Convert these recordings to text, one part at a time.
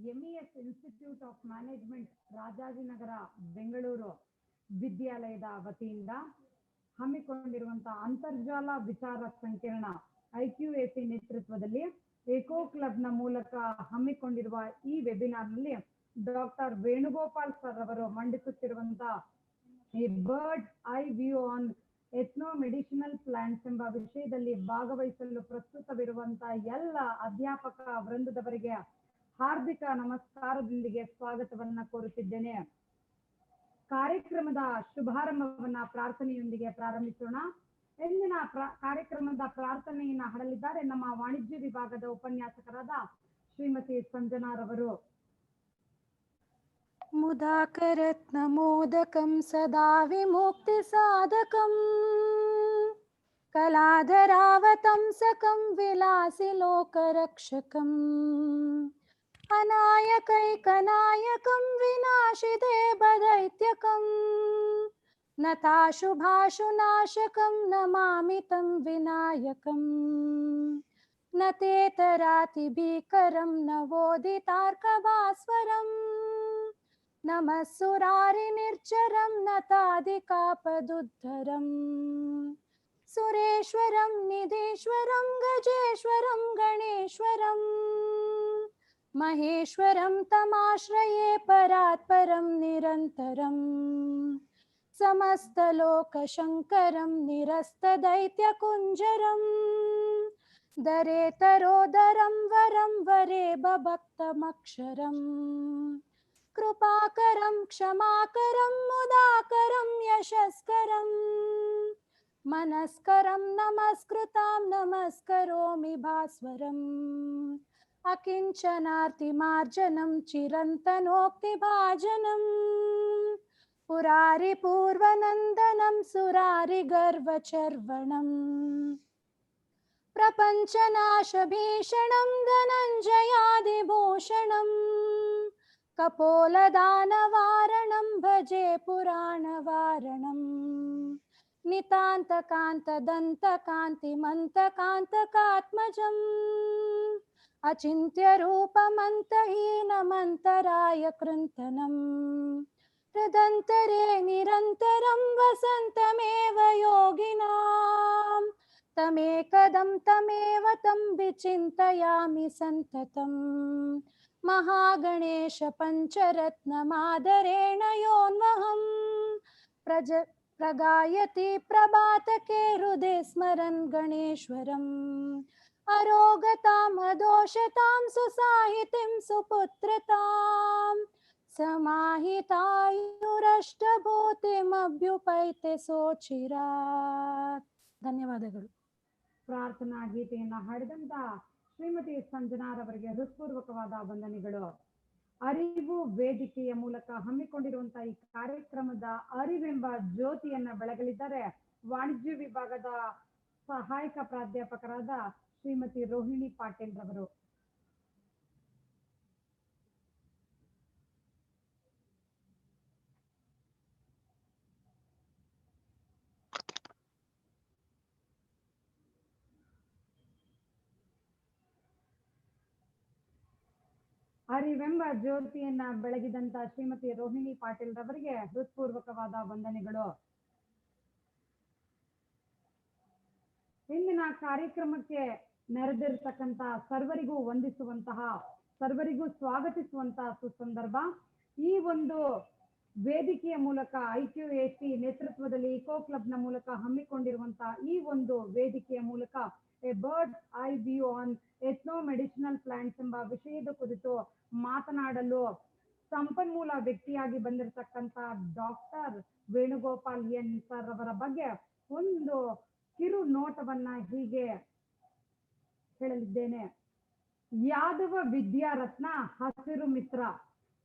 MES institute of management Rajajinagar Bengaluru ವಿದ್ಯಾಲಯದ ವತಿಯಿಂದ ಹಮ್ಮಿಕೊಂಡಿರುವಂತಹ ಅಂತರ್ಜಾಲ ವಿಚಾರ ಸಂಕಿರಣ IQAC ನೇತೃತ್ವದಲ್ಲಿ ಏಕೋ ಕ್ಲಬ್ನ ಮೂಲಕ ಹಮ್ಮಿಕೊಂಡಿರುವ ಈ ವೆಬಿನಾರ್ನಲ್ಲಿ ಡಾಕ್ಟರ್ ವೇಣುಗೋಪಾಲ್ ಸರ್ ಅವರು ಮಂಡಿಸುತ್ತಿರುವಂತಹ ಈ bird eye view on ethnomedicinal plants ಎಂಬ ವಿಷಯದಲ್ಲಿ ಭಾಗವಹಿಸಲು ಪ್ರಸ್ತುತವಿರುವಂತಹ ಎಲ್ಲ ಅಧ್ಯಾಪಕ ವೃಂದದವರಿಗೆ ಹಾರ್ದಿಕ ನಮಸ್ಕಾರದೊಂದಿಗೆ ಸ್ವಾಗತವನ್ನ ಕೋರುತ್ತಿದ್ದೇನೆ. ಕಾರ್ಯಕ್ರಮದ ಶುಭಾರಂಭವನ್ನ ಪ್ರಾರ್ಥನೆಯೊಂದಿಗೆ ಪ್ರಾರಂಭಿಸೋಣ. ಇಂದಿನ ಕಾರ್ಯಕ್ರಮದ ಪ್ರಾರ್ಥನೆಯನ್ನ ಹಾಡಲಿದ್ದಾರೆ ನಮ್ಮ ವಾಣಿಜ್ಯ ವಿಭಾಗದ ಉಪನ್ಯಾಸಕರಾದ ಶ್ರೀಮತಿ ಸಂಜನಾರವರು. ಮುದಾಕರತ್ನಮೋದಕಂ ಸದಾ ವಿಮುಕ್ತಿ ಸಾಧಕಂ ಕಲಾಧರಾವತಂಸಕಂ ವಿಲಾಸಿ ಲೋಕರಕ್ಷಕಂ ಅನಾಯಕೈಕನಾಯಕಂ ವಿನಾಶಿದೇವದೈತ್ಯಕಂ ನತಾಶುಭಾಶುನಾಶಕಂ ನಮಾಮಿ ತಂ ವಿನಾಯಕಂ ನತೇತರಾತಿಭೀಕರಂ ನವೋದಿತಾರ್ಕಭಾಸ್ವರಂ ನಮಃ ಸುರಾರಿ ನಿರ್ಜರಂ ನತಾದಿಕಾಪದುದ್ಧರಂ ಸುರೇಶ್ವರಂ ನಿಧೀಶ್ವರಂ ಗಜೇಶ್ವರಂ ಗಣೇಶ್ವರಂ ಮಹೇಶ್ವರಂ ತಮಾಶ್ರಯೇ ಪರಾತ್ಪರಂ ನಿರಂತರಂ ಸಮಸ್ತಲೋಕಶಂಕರಂ ನಿರಸ್ತದೈತ್ಯಕುಂಜರಂ ದರೇತರೋದರಂ ವರಂ ವರೇ ಬಭಕ್ತಮಕ್ಷರಂ ಕೃಪಾಕರಂ ಕ್ಷಮಾಕರಂ ಮುದಾಕರಂ ಯಶಸ್ಕರಂ ಮನಸ್ಕರಂ ನಮಸ್ಕೃತಾಂ ನಮಸ್ಕರೋಮಿ ಭಾಸ್ವರಂ ಅಕಿಂಚನಾರ್ತಿಮಾರ್ಜನಂ ಚಿರಂತನೋಕ್ತಿಭಾಜನಂ ಪುರಾರಿ ಪೂರ್ವನಂದನಂ ಸುರಾರಿ ಗರ್ವಚರ್ವಣಂ ಪ್ರಪಂಚನಾಶಭೀಷಣಂ ಧನಂಜಯಾದಿಭೂಷಣಂ ಕಪೋಲದಾನವಾರಣಂ ಭಜೆ ಪುರಾಣವಾರಣಂ ನಿತಾಂತಕಾಂತದಂತಕಾಂತಿಮಂತಕಾಂತಕಾತ್ಮಜಂ ಅಚಿಂತ್ಯರೂಪಮಂತಹೀನಮಂತರಾಯ ಕೃಂತನಂ ಹೃದಂತರೇ ನಿರಂತರಂ ವಸಂತಮೇವ ಯೋಗಿನಾಂ ತಮೇಕದಂ ತಮೇವ ತಂ ವಿಚಿಂತಯಾಮಿ ಸಂತತಂ ಮಹಾಗಣೇಶ ಪಂಚರತ್ನಮಾದರೇಣ ಯೋನ್ವಹಂ ಪ್ರಗಾಯತಿ ಪ್ರಭಾತಕೆ ಹೃದಯ ಸ್ಮರನ್ ಗಣೇಶ್ವರಂ ಅರೋಗತಾಂ ಅದೋಷತಾಂ ಸುಸಾಹಿತಿಂ ಸುಪುತ್ರತಾಂ ಸಮಾಹಿತಾಯುರಷ್ಟಭೂತಿಮಭ್ಯುಪೈತೆ ಸೋಚಿರಾತ್. ಧನ್ಯವಾದಗಳು. ಪ್ರಾರ್ಥನಾ ಗೀತೆಯನ್ನ ಹಾಡಿದಂತ ಶ್ರೀಮತಿ ಸಂಜನಾರವರಿಗೆ ಹೃತ್ಪೂರ್ವಕವಾದ ವಂದನೆಗಳು. ಅರಿವು ವೇದಿಕೆಯ ಮೂಲಕ ಹಮ್ಮಿಕೊಂಡಿರುವಂತಹ ಈ ಕಾರ್ಯಕ್ರಮದ ಅರಿವೆಂಬ ಜ್ಯೋತಿಯನ್ನ ಬೆಳಗಲಿದ್ದಾರೆ ವಾಣಿಜ್ಯ ವಿಭಾಗದ ಸಹಾಯಕ ಪ್ರಾಧ್ಯಾಪಕರಾದ ಶ್ರೀಮತಿ ರೋಹಿಣಿ ಪಾಟೀಲ್ ರವರು. ಅರಿವೆಂಬ ಜ್ಯೋತಿಯನ್ನ ಬೆಳಗಿದಂತ ಶ್ರೀಮತಿ ರೋಹಿಣಿ ಪಾಟೀಲ್ ರವರಿಗೆ ಹೃತ್ಪೂರ್ವಕವಾದ ವಂದನೆಗಳು. ಇಂದಿನ ಕಾರ್ಯಕ್ರಮಕ್ಕೆ ನೆರೆದಿರ್ತಕ್ಕಂತ ಸರ್ವರಿಗೂ ವಂದಿಸುವಂತಹ, ಸರ್ವರಿಗೂ ಸ್ವಾಗತಿಸುವಂತಹ ಸುಸಂದರ್ಭ. ಈ ಒಂದು ವೇದಿಕೆಯ ಮೂಲಕ IQAC ನೇತೃತ್ವದಲ್ಲಿ ಇಕೋ ಕ್ಲಬ್ನ ಮೂಲಕ ಹಮ್ಮಿಕೊಂಡಿರುವಂತಹ ಈ ಒಂದು ವೇದಿಕೆಯ ಮೂಲಕ a bird eye view on ethnomedicinal plants ಎಂಬ ವಿಷಯದ ಕುರಿತು ಮಾತನಾಡಲು ಸಂಪನ್ಮೂಲ ವ್ಯಕ್ತಿಯಾಗಿ ಬಂದಿರತಕ್ಕಂತ ಡಾಕ್ಟರ್ ವೇಣುಗೋಪಾಲ್ ಎನ್ ಸರ್ ಅವರ ಬಗ್ಗೆ ಒಂದು ಕಿರು ನೋಟವನ್ನ ಹೀಗೆ ಹೇಳಲಿದ್ದೇನೆ. ಯಾದವ ವಿದ್ಯಾರತ್ನ ಹಸಿರು ಮಿತ್ರ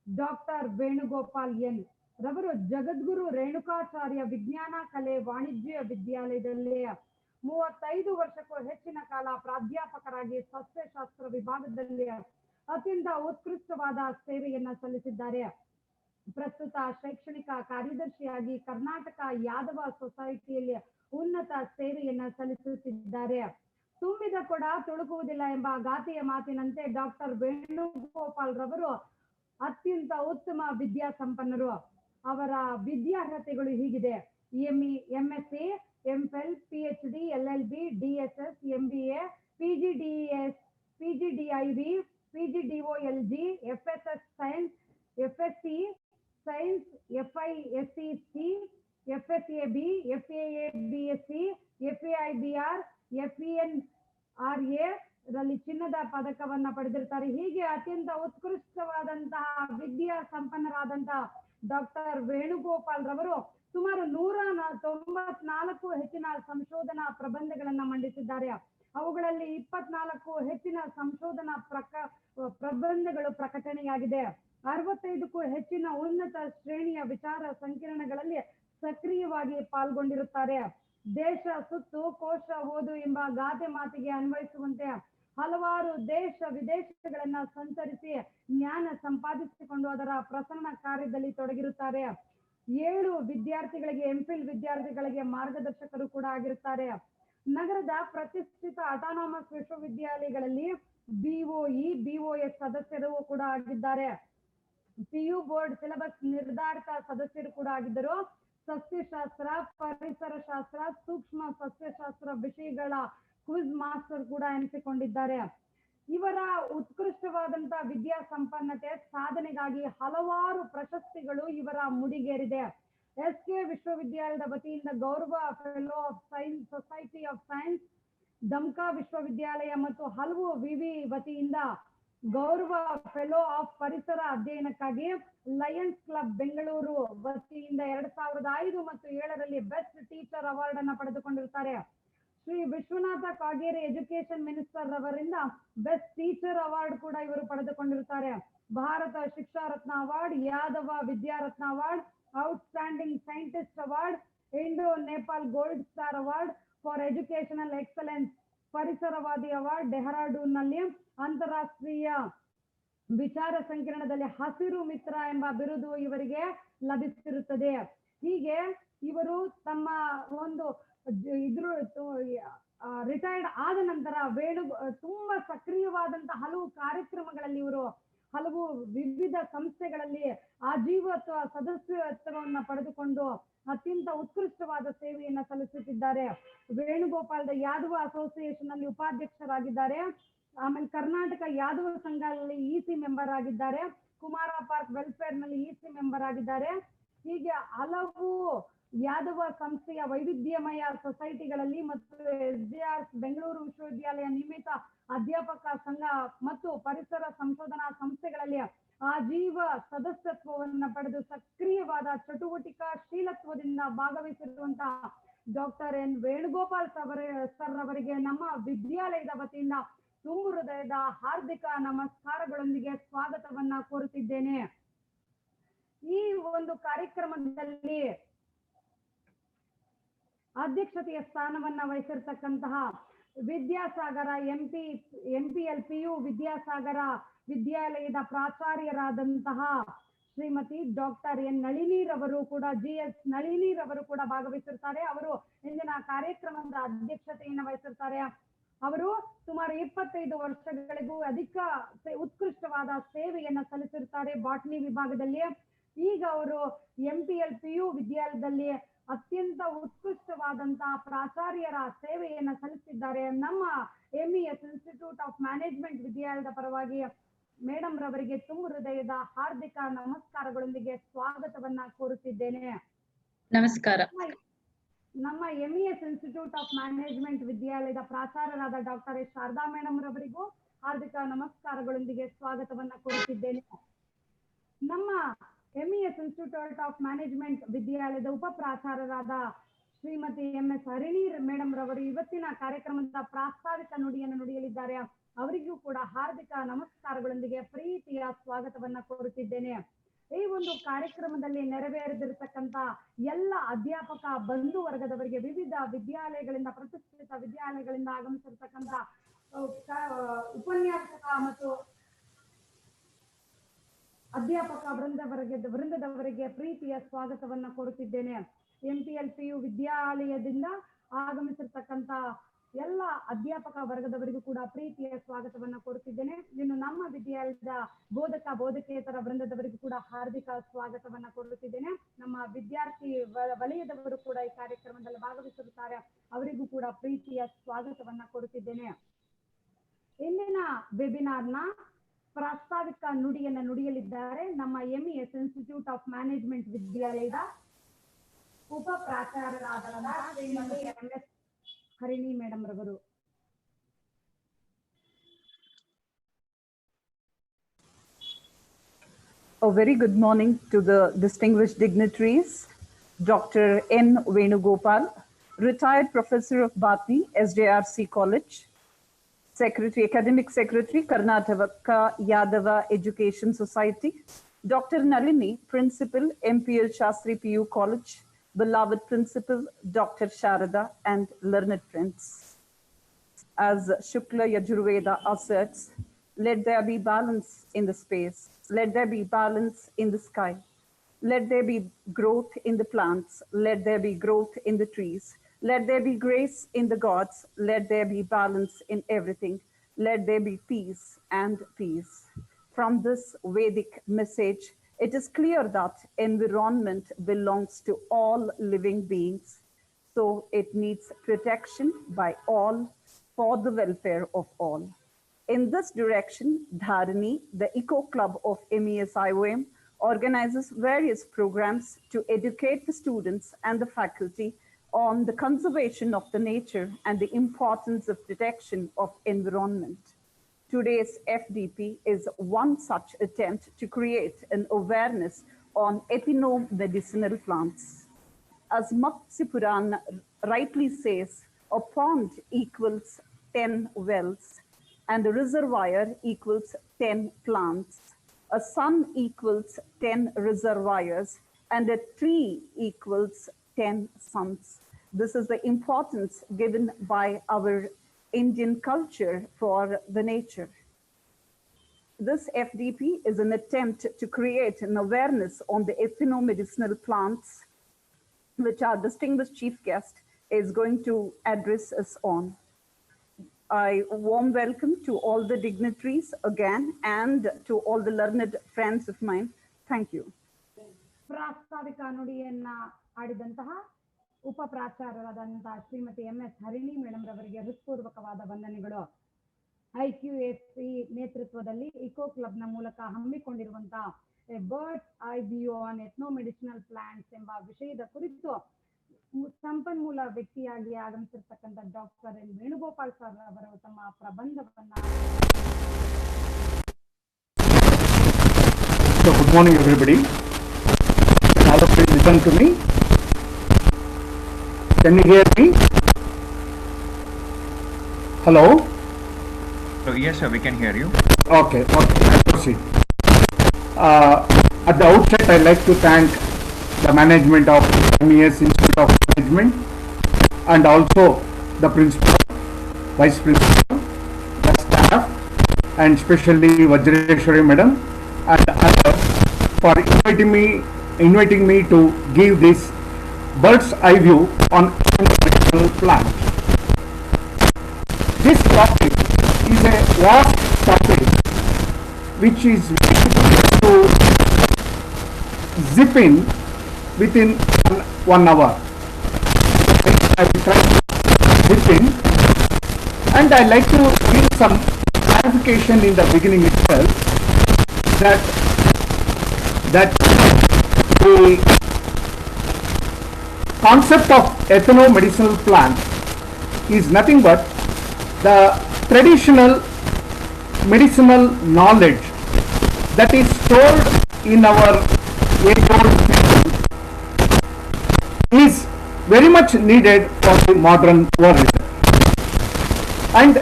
ಡಾಕ್ಟರ್ ವೇಣುಗೋಪಾಲ್ ಎನ್ ರವರು ಜಗದ್ಗುರು ರೇಣುಕಾಚಾರ್ಯ ವಿಜ್ಞಾನ ಕಲೆ ವಾಣಿಜ್ಯ ವಿದ್ಯಾಲಯದಲ್ಲಿ 35 ವರ್ಷಕ್ಕೂ ಹೆಚ್ಚಿನ ಕಾಲ ಪ್ರಾಧ್ಯಾಪಕರಾಗಿ ಸಸ್ಯಶಾಸ್ತ್ರ ವಿಭಾಗದಲ್ಲಿ ಅತ್ಯಂತ ಉತ್ಕೃಷ್ಟವಾದ ಸೇವೆಯನ್ನ ಸಲ್ಲಿಸಿದ್ದಾರೆ. ಪ್ರಸ್ತುತ ಶೈಕ್ಷಣಿಕ ಕಾರ್ಯದರ್ಶಿಯಾಗಿ ಕರ್ನಾಟಕ ಯಾದವ ಸೊಸೈಟಿಯಲ್ಲಿ ಉನ್ನತ ಸೇವೆಯನ್ನ ಸಲ್ಲಿಸುತ್ತಿದ್ದಾರೆ. ತುಂಬಿದ ಕೊಡ ತುಳುಕುವುದಿಲ್ಲ ಎಂಬ ಗಾದೆಯ ಮಾತಿನಂತೆ ಡಾಕ್ಟರ್ ವೇಣುಗೋಪಾಲ್ ರವರು ಅತ್ಯಂತ ಉತ್ತಮ ವಿದ್ಯಾ ಸಂಪನ್ನರು. ಅವರ ವಿದ್ಯಾರ್ಹತೆಗಳು ಹೀಗಿದೆ: MSc, MPhil, PhD, LLB, DSS, MBA, PGDES, PGDIV, PGDOLG, FSS Science, FSc Science, FISCC, FSAB, FAABSc, FAIBR, FENRA ರಲ್ಲಿ ಚಿನ್ನದ ಪದಕವನ್ನ ಪಡೆದಿರ್ತಾರೆ. ಹೀಗೆ ಅತ್ಯಂತ ಉತ್ಕೃಷ್ಟವಾದಂತಹ ವಿದ್ಯಾ ಸಂಪನ್ನರಾದಂತಹ ಡಾಕ್ಟರ್ ವೇಣುಗೋಪಾಲ್ ರವರು ಸುಮಾರು 194 ಹೆಚ್ಚಿನ ಸಂಶೋಧನಾ ಪ್ರಬಂಧಗಳನ್ನ ಮಂಡಿಸಿದ್ದಾರೆ. ಅವುಗಳಲ್ಲಿ 24 ಹೆಚ್ಚಿನ ಸಂಶೋಧನಾ ಪ್ರಬಂಧಗಳು ಪ್ರಕಟಣೆಯಾಗಿದೆ. 65ಕ್ಕೂ ಹೆಚ್ಚಿನ ಉನ್ನತ ಶ್ರೇಣಿಯ ವಿಚಾರ ಸಂಕಿರಣಗಳಲ್ಲಿ ಸಕ್ರಿಯವಾಗಿ ಪಾಲ್ಗೊಂಡಿರುತ್ತಾರೆ. ದೇಶ ಸುತ್ತು ಕೋಶ ಓದು ಎಂಬ ಗಾದೆ ಮಾತಿಗೆ ಅನ್ವಯಿಸುವಂತೆ ಹಲವಾರು ದೇಶ ವಿದೇಶಗಳನ್ನ ಸಂಚರಿಸಿ ಜ್ಞಾನ ಸಂಪಾದಿಸಿಕೊಂಡು ಅದರ ಪ್ರಸರಣ ಕಾರ್ಯದಲ್ಲಿ ತೊಡಗಿರುತ್ತಾರೆ. 7 ವಿದ್ಯಾರ್ಥಿಗಳಿಗೆ MPhil ವಿದ್ಯಾರ್ಥಿಗಳಿಗೆ ಮಾರ್ಗದರ್ಶಕರು ಕೂಡ ಆಗಿರುತ್ತಾರೆ. ನಗರದ ಪ್ರತಿಷ್ಠಿತ ಅಟಾನಮಸ್ ವಿಶ್ವವಿದ್ಯಾಲಯಗಳಲ್ಲಿ BOE, BOS ಸದಸ್ಯರು ಕೂಡ ಆಗಿದ್ದಾರೆ. PU ಬೋರ್ಡ್ ಸಿಲೆಬಸ್ ನಿರ್ಧಾರಿತ ಸದಸ್ಯರು ಕೂಡ ಆಗಿದ್ದರು. ಸಸ್ಯಶಾಸ್ತ್ರ, ಪರಿಸರ ಶಾಸ್ತ್ರ, ಸೂಕ್ಷ್ಮ ಸಸ್ಯಶಾಸ್ತ್ರ ವಿಷಯಗಳ ಕ್ವಿಜ್ ಮಾಸ್ಟರ್ ಕೂಡ ಎನಿಸಿಕೊಂಡಿದ್ದಾರೆ. ಇವರ ಉತ್ಕೃಷ್ಟವಾದಂತಹ ವಿದ್ಯಾ ಸಂಪನ್ನತೆ ಸಾಧನೆಗಾಗಿ ಹಲವಾರು ಪ್ರಶಸ್ತಿಗಳು ಇವರ ಮುಡಿಗೇರಿದೆ. SK ವಿಶ್ವವಿದ್ಯಾಲಯದ ವತಿಯಿಂದ ಗೌರವ fellow of science, society of science, Dumka ವಿಶ್ವವಿದ್ಯಾಲಯ ಮತ್ತು ಹಲವು ವಿವಿ ವತಿಯಿಂದ ಗೌರವ ಫೆಲೋ ಆಫ್ ಪರಿಸರ ಅಧ್ಯಯನಕ್ಕಾಗಿ ಲಯನ್ಸ್ ಕ್ಲಬ್ ಬೆಂಗಳೂರು ವತಿಯಿಂದ 2005 ಮತ್ತು 2007ರಲ್ಲಿ ಬೆಸ್ಟ್ ಟೀಚರ್ ಅವಾರ್ಡ್ ಅನ್ನ ಪಡೆದುಕೊಂಡಿರುತ್ತಾರೆ. ಶ್ರೀ ವಿಶ್ವನಾಥ ಕಾಗೇರಿ ಎಜುಕೇಶನ್ ಮಿನಿಸ್ಟರ್ ರವರಿಂದ ಬೆಸ್ಟ್ ಟೀಚರ್ ಅವಾರ್ಡ್ ಕೂಡ ಇವರು ಪಡೆದುಕೊಂಡಿರುತ್ತಾರೆ. Bharat Shiksha Ratna award, Yadava Vidyaratna award, outstanding scientist award, Indo Nepal gold star award for educational excellence, ಪರಿಸರವಾದಿ ಅವಾರ್ಡ್ ಡೆಹ್ರಾಡೂನ್ ನಲ್ಲಿ, ಅಂತಾರಾಷ್ಟ್ರೀಯ ವಿಚಾರ ಸಂಕಿರಣದಲ್ಲಿ ಹಸಿರು ಮಿತ್ರ ಎಂಬ ಬಿರುದು ಇವರಿಗೆ ಲಭಿಸಿರುತ್ತದೆ. ಹೀಗೆ ಇವರು ತಮ್ಮ ಒಂದು ರಿಟೈರ್ಡ್ ಆದ ನಂತರ ತುಂಬಾ ಸಕ್ರಿಯವಾದಂತಹ ಹಲವು ಕಾರ್ಯಕ್ರಮಗಳಲ್ಲಿ ಇವರು ಹಲವು ವಿವಿಧ ಸಂಸ್ಥೆಗಳಲ್ಲಿ ಆಜೀವತ್ವ ಸದಸ್ಯತ್ವವನ್ನು ಪಡೆದುಕೊಂಡು ಅತ್ಯಂತ ಉತ್ಕೃಷ್ಟವಾದ ಸೇವೆಯನ್ನ ಸಲ್ಲಿಸುತ್ತಿದ್ದಾರೆ. ವೇಣುಗೋಪಾಲದ ಯಾದವ ಅಸೋಸಿಯೇಷನ್ ನಲ್ಲಿ ಉಪಾಧ್ಯಕ್ಷರಾಗಿದ್ದಾರೆ. ಆಮೇಲೆ ಕರ್ನಾಟಕ ಯಾದವ ಸಂಘದಲ್ಲಿ EC ಮೆಂಬರ್ ಆಗಿದ್ದಾರೆ. ಕುಮಾರ ಪಾರ್ಕ್ ವೆಲ್ಫೇರ್ ನಲ್ಲಿ EC ಮೆಂಬರ್ ಆಗಿದ್ದಾರೆ. ಹೀಗೆ ಹಲವು ಯಾದವ ಸಂಸ್ಥೆಯ ವೈವಿಧ್ಯಮಯ ಸೊಸೈಟಿಗಳಲ್ಲಿ ಮತ್ತು S.J.R ಬೆಂಗಳೂರು ವಿಶ್ವವಿದ್ಯಾಲಯ ನಿಯಮಿತ ಅಧ್ಯಾಪಕ ಸಂಘ ಮತ್ತು ಪರಿಸರ ಸಂಶೋಧನಾ ಸಂಸ್ಥೆಗಳಲ್ಲಿ ಆಜೀವ ಸದಸ್ಯತ್ವವನ್ನು ಪಡೆದು ಸಕ್ರಿಯವಾದ ಚಟುವಟಿಕಾಶೀಲತ್ವದಿಂದ ಭಾಗವಹಿಸಿರುವಂತಹ ಡಾಕ್ಟರ್ N.Venugopal ಸರ್ ಅವರಿಗೆ ನಮ್ಮ ವಿದ್ಯಾಲಯದ ವತಿಯಿಂದ ತುಂಬು ಹೃದಯದ ಹಾರ್ದಿಕ ನಮಸ್ಕಾರಗಳೊಂದಿಗೆ ಸ್ವಾಗತವನ್ನ ಕೋರುತ್ತಿದ್ದೇನೆ. ಈ ಒಂದು ಕಾರ್ಯಕ್ರಮದಲ್ಲಿ ಅಧ್ಯಕ್ಷತೆಯ ಸ್ಥಾನವನ್ನ ವಹಿಸಿರ್ತಕ್ಕಂತಹ ವಿದ್ಯಾಸಾಗರ MPL PU ವಿದ್ಯಾಸಾಗರ ವಿದ್ಯಾಲಯದ ಪ್ರಾಚಾರ್ಯರಾದಂತಹ ಶ್ರೀಮತಿ ಡಾಕ್ಟರ್ N ನಳಿನಿರವರು ಕೂಡ GS ನಳಿನಿರವರು ಕೂಡ ಭಾಗವಹಿಸಿರ್ತಾರೆ. ಅವರು ಇಂದಿನ ಕಾರ್ಯಕ್ರಮದ ಅಧ್ಯಕ್ಷತೆಯನ್ನು ವಹಿಸಿರ್ತಾರೆ. ಅವರು ಸುಮಾರು 25 ವರ್ಷಗಳಿಗೂ ಅಧಿಕ ಉತ್ಕೃಷ್ಟವಾದ ಸೇವೆಯನ್ನ ಸಲ್ಲಿಸಿರ್ತಾರೆ ಬಾಟನಿ ವಿಭಾಗದಲ್ಲಿ. ಈಗ ಅವರು MPL PU ವಿದ್ಯಾಲಯದಲ್ಲಿ ಅತ್ಯಂತ ಉತ್ಕೃಷ್ಟವಾದಂತಹ ಪ್ರಾಚಾರ್ಯರ ಸೇವೆಯನ್ನ ಸಲ್ಲಿಸಿದ್ದಾರೆ. ನಮ್ಮ MES ಇನ್ಸ್ಟಿಟ್ಯೂಟ್ ಆಫ್ ಮ್ಯಾನೇಜ್ಮೆಂಟ್ ವಿದ್ಯಾಲಯದ ಪರವಾಗಿ ಮೇಡಮ್ ರವರಿಗೆ ತುಂಬು ಹೃದಯದ ಹಾರ್ದಿಕ ನಮಸ್ಕಾರಗಳೊಂದಿಗೆ ಸ್ವಾಗತವನ್ನ ಕೋರುತ್ತಿದ್ದೇನೆ. ನಮಸ್ಕಾರ. ನಮ್ಮ MES ಇನ್ಸ್ಟಿಟ್ಯೂಟ್ ಆಫ್ ಮ್ಯಾನೇಜ್ಮೆಂಟ್ ವಿದ್ಯಾಲಯದ ಪ್ರಾಚಾರ್ಯರಾದ ಡಾಕ್ಟರ್ S. ಶಾರದಾ ಮೇಡಮ್ ರವರಿಗೂ ಹಾರ್ದಿಕ ನಮಸ್ಕಾರಗಳೊಂದಿಗೆ ಸ್ವಾಗತವನ್ನ ಕೋರುತ್ತಿದ್ದೇನೆ. ನಮ್ಮ MES ಇನ್ಸ್ಟಿಟ್ಯೂಟ್ ಆಫ್ ಮ್ಯಾನೇಜ್ಮೆಂಟ್ ವಿದ್ಯಾಲಯದ ಉಪ ಪ್ರಾಚಾರ್ಯರಾದ ಶ್ರೀಮತಿ MS ಹರಿಣಿ ಮೇಡಮ್ ರವರು ಇವತ್ತಿನ ಕಾರ್ಯಕ್ರಮದ ಪ್ರಾಸ್ತಾವಿಕ ನುಡಿಯನ್ನು ನುಡಿಯಲಿದ್ದಾರೆ. ಅವರಿಗೂ ಕೂಡ ಹಾರ್ದಿಕ ನಮಸ್ಕಾರಗಳೊಂದಿಗೆ ಪ್ರೀತಿಯ ಸ್ವಾಗತವನ್ನ ಕೋರುತ್ತಿದ್ದೇನೆ. ಈ ಒಂದು ಕಾರ್ಯಕ್ರಮದಲ್ಲಿ ನೆರವೇರದಿರತಕ್ಕಂತ ಎಲ್ಲ ಅಧ್ಯಾಪಕ ಬಂಧು ವರ್ಗದವರಿಗೆ, ವಿವಿಧ ವಿದ್ಯಾಲಯಗಳಿಂದ ಪ್ರತಿಷ್ಠಿತ ವಿದ್ಯಾಲಯಗಳಿಂದ ಆಗಮಿಸಿರ್ತಕ್ಕಂತ ಉಪನ್ಯಾಸಕ ಮತ್ತು ಅಧ್ಯಾಪಕ ವೃಂದದವರಿಗೆ ಪ್ರೀತಿಯ ಸ್ವಾಗತವನ್ನ ಕೋರುತ್ತಿದ್ದೇನೆ. MPL PU ವಿದ್ಯಾಲಯದಿಂದ ಆಗಮಿಸಿರ್ತಕ್ಕಂತ ಎಲ್ಲ ಅಧ್ಯಾಪಕ ವರ್ಗದವರಿಗೂ ಕೂಡ ಪ್ರೀತಿಯ ಸ್ವಾಗತವನ್ನ ಕೋರುತ್ತಿದ್ದೇನೆ. ಇನ್ನು ನಮ್ಮ ವಿದ್ಯಾಲಯದ ಬೋಧಕೇತರ ವೃಂದದವರಿಗೂ ಕೂಡ ಹಾರ್ದಿಕ ಸ್ವಾಗತವನ್ನ ಕೋರುತ್ತಿದ್ದೇನೆ. ನಮ್ಮ ವಿದ್ಯಾರ್ಥಿ ವಲಯದವರು ಕೂಡ ಈ ಕಾರ್ಯಕ್ರಮದಲ್ಲಿ ಭಾಗವಹಿಸುತ್ತಾರೆ, ಅವರಿಗೂ ಕೂಡ ಪ್ರೀತಿಯ ಸ್ವಾಗತವನ್ನ ಕೋರುತ್ತಿದ್ದೇನೆ. ಇಂದಿನ ವೆಬಿನಾರ್ನ ಪ್ರಾಸ್ತಾವಿಕ ನುಡಿಯನ್ನ ನುಡಿಯಲಿದ್ದಾರೆ ನಮ್ಮ MES ಇನ್ಸ್ಟಿಟ್ಯೂಟ್ ಆಫ್ ಮ್ಯಾನೇಜ್ಮೆಂಟ್ ವಿದ್ಯಾಲಯದ ಉಪ ಪ್ರಾಚಾರ್ಯರಾದ ಶ್ರೀಮತಿ MS ಹರಿಣಿ ಮೇಡಮ್ ರವರು. A very good morning to the distinguished dignitaries. Dr.N.Venugopal, retired professor of Botany, S.J.R. College, Academic Secretary, Karnataka Yadava Education Society. Dr. Nalini, Principal, MPL Shastri PU College, beloved Principal, Dr. Sharada, and learned friends. As Shukla Yajurveda asserts, let there be balance in the space. Let there be balance in the sky. Let there be growth in the plants. Let there be growth in the trees. Let there be grace in the gods. Let there be balance in everything. Let there be peace and peace. From this Vedic message, it is clear that environment belongs to all living beings. So it needs protection by all for the welfare of all. In this direction, Dharani, the Eco Club of MES IOM, organizes various programs to educate the students and the faculty on the conservation of the nature and the importance of protection of environment. Today's FDP is one such attempt to create an awareness on ethnomedicinal plants. As Matsya Purana rightly says, a pond equals 10 wells, and a reservoir equals 10 plants. A sun equals 10 reservoirs, and a tree equals 10 suns. This is the importance given by our Indian culture for the nature. This FDP is an attempt to create an awareness on the ethnomedicinal plants, which our distinguished chief guest is going to address us on. I warm welcome to all the dignitaries again and to all the learned friends of mine. Thank you. ಪ್ರಾಸ್ತಾವಿಕ ನುಡಿಯನ್ನ ಆಡಿದಂತಹ ಉಪ ಪ್ರಾಚಾರ್ಯರಾದಂತಹ Shrimati MS Harini madam ರವರಿಗೆ ಹೃತ್ಪೂರ್ವಕವಾದ ವಂದನೆಗಳು. IQAC ನೇತೃತ್ವದಲ್ಲಿ eco club ನ ಮೂಲಕ ಹಮ್ಮಿಕೊಂಡಿರುವಂತಹ birds eye view on ethnomedicinal plants ಎಂಬ ವಿಷಯದ ಕುರಿತು ಸಂಪನ್ಮೂಲ ವ್ಯಕ್ತಿಯಾಗಿ ಆಗಮಿಸಿರ್ತಕ್ಕಂಥ Dr.N. ವೇಣುಗೋಪಾಲ್ ಸರ್ ಅವರು ತಮ್ಮ ಪ್ರಬಂಧವನ್ನ. So good morning everybody. All of you listen to me. Can you hear me? Hello? Yes sir, we can hear you. Okay, proceed. At the outset, I'd like to thank the management of MES Institute of Management and also the principal, vice principal, the staff, and especially Vajreshwari madam and others for inviting me to give this bird's eye view on medicinal plants. This topic is a vast topic which is very difficult to zip in within 1 hour. I will try to zip in, and I like to give some clarification in the beginning itself that the concept of ethnomedicinal plant is nothing but the traditional medicinal knowledge that is stored in our age-old people is very much needed for the modern world, and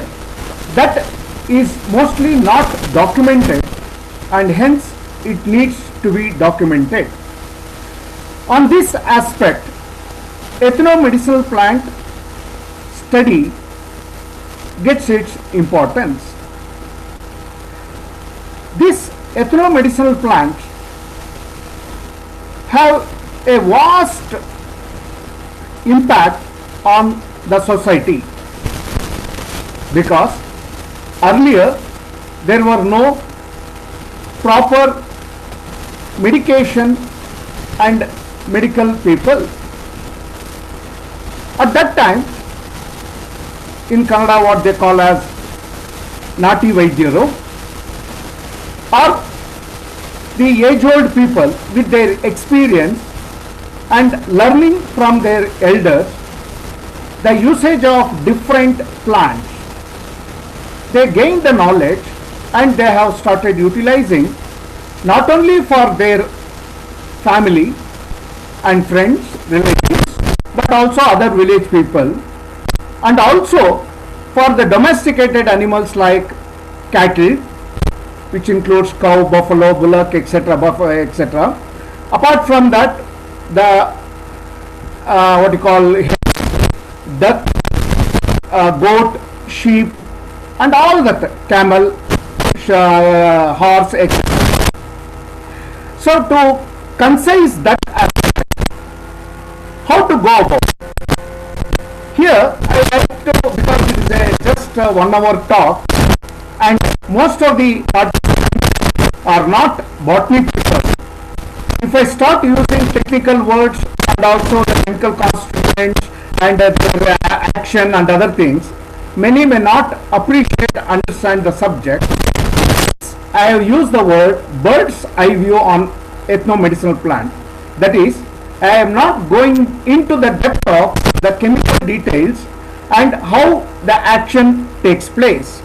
that is mostly not documented, and hence it needs to be documented. On this aspect, ethnomedicinal plant study gets its importance. These ethnomedicinal plants have a vast impact on the society. because earlier there were no proper medication and medical people. At that time, in Kannada what they call as Nati Vaidyaru, or the age-old people with their experience and learning from their elders the usage of different plants. They gained the knowledge and they have started utilizing not only for their family and friends, relatives, but also other village people, and also for the domesticated animals like cattle, which includes cow, buffalo, bullock, etc., etc. Apart from that, the what you call duck, goat, sheep, and all that, camel, horse, etc. So to concise that aspect, how to go about? Here I like to, because it is just a 1 hour talk, and most of the participants are not botany people. If I start using technical words and also the chemical constituents and their action and other things, many may not appreciate, understand the subject. I have used the word bird's eye view on ethnomedicinal plant. That is, I am not going into the depth of the chemical details and how the action takes place.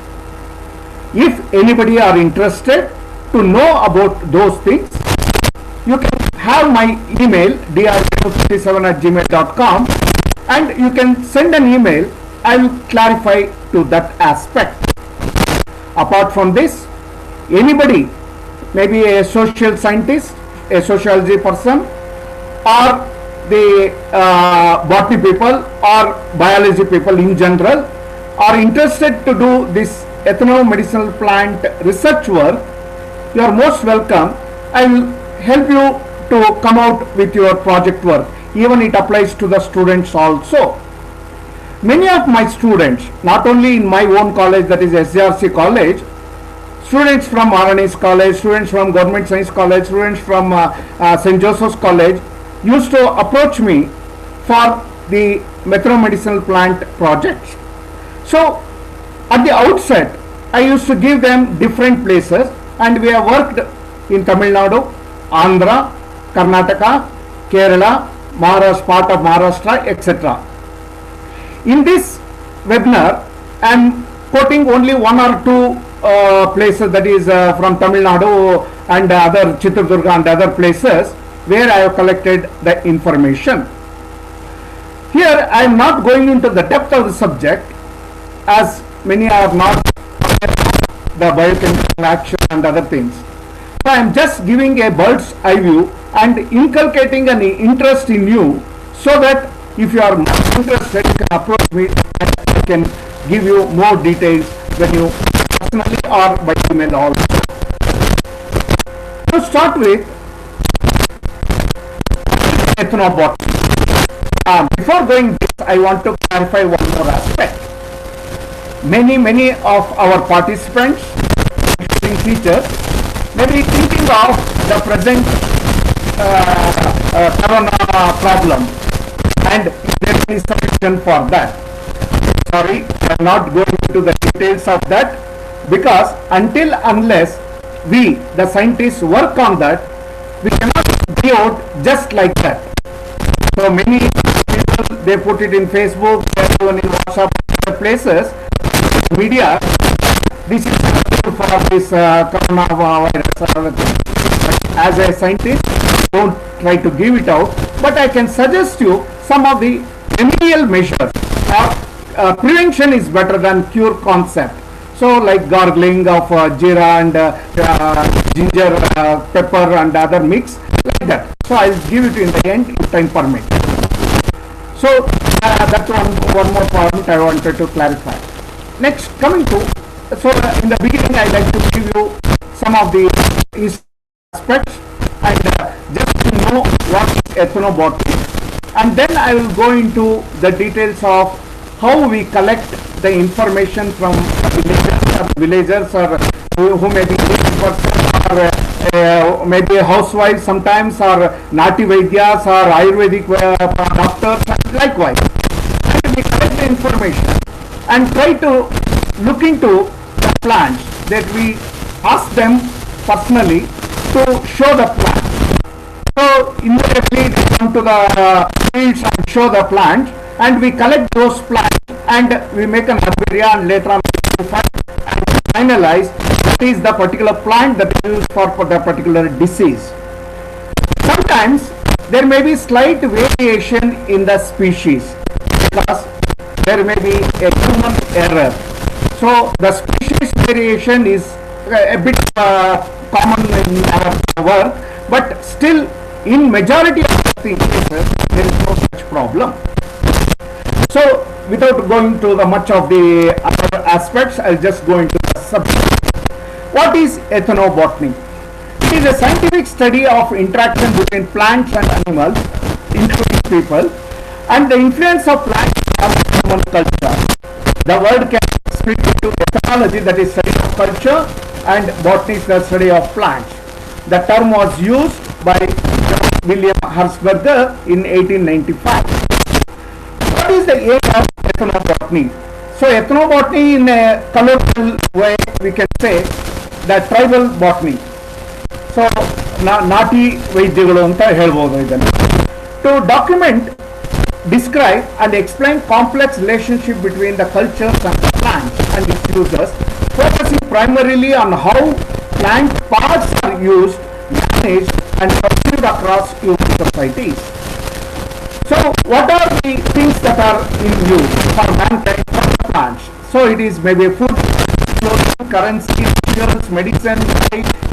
If anybody are interested to know about those things, you can have my email dr.N.Venugopal@gmail.com, and you can send an email. I will clarify to that aspect. Apart from this, anybody, maybe a social scientist, a sociology person, or the botany people or biology people in general are interested to do this ethnomedicinal plant research work, you are most welcome. I will help you to come out with your project work. Even it applies to the students also. Many of my students, not only in my own college, that is S.J.R. college, students from RNS college, students from government science college, students from St. Joseph's college used to approach me for the ethnomedicinal plant projects. So at the outset, I used to give them different places, and we have worked in Tamil Nadu, Andhra, Karnataka, Kerala, Maharashtra, part of Maharashtra, etc. In this webinar, I am quoting only 1 or 2 places, that is from Tamil Nadu and other Chitradurga and other places where I have collected the information. Here I am not going into the depth of the subject, as many are not aware of the biochemical action and other things. So I am just giving a bird's eye view and inculcating an interest in you, so that if you are not interested, you can approach me and I can give you more details when you personally or by email also. To start with, ethnobotany. Before going this, I want to clarify one more aspect. Many of our participants, including teachers, may be thinking of the present corona problem, and there is any solution for that. Sorry, I am not going into the details of that, because unless we, the scientists, work on that, we cannot be out just like that. So many people, they put it in Facebook, even in WhatsApp, other places, media. This is for this coronavirus or other thing. But as a scientist, don't try to give it out, but I can suggest you some of the remedial measures. Prevention is better than cure concept. So like gargling of jeera and ginger, pepper and other mix, like that. So I will give it in the end if time permits. So that's one more point I wanted to clarify. Next, coming to, so in the beginning I like to give you some of the aspects and just to know what is ethnobotany, and then I will go into the details of how we collect the information from villagers or who may be person or maybe housewives sometimes, or Nati Vaidyas or Ayurvedic doctors, and likewise. And we collect the information and try to look into the plants that we ask them personally to show the plant. So immediately they come to the fields and show the plant, and we collect those plants and we make an herbaria, and later on we find and finalize what is the particular plant that is used for the particular disease. Sometimes there may be slight variation in the species because there may be a human error. So the species variation is a bit common in our work, but still in majority of the cases there is no such problem. So without going to the much of the other aspects, I'll just go into the subject. What is ethnobotany? It is a scientific study of interaction between plants and animals, including people, and the influence of plants on human culture. The word can split into ethnology, that is study of culture, and botany is the study of plants. The term was used by William Hershberger in 1895. What is the aim of ethnobotany? So ethnobotany, in a colloquial way, we can say the tribal botany. So Nati Vaidyagalu anta helbodu idannu. To document, describe and explain complex relationship between the cultures and the plants and its users, focusing primarily on how plant parts are used, managed and perceived across human societies. So what are the things that are in use for mankind from the plants? So it is maybe food, clothing, currency, insurance, medicine,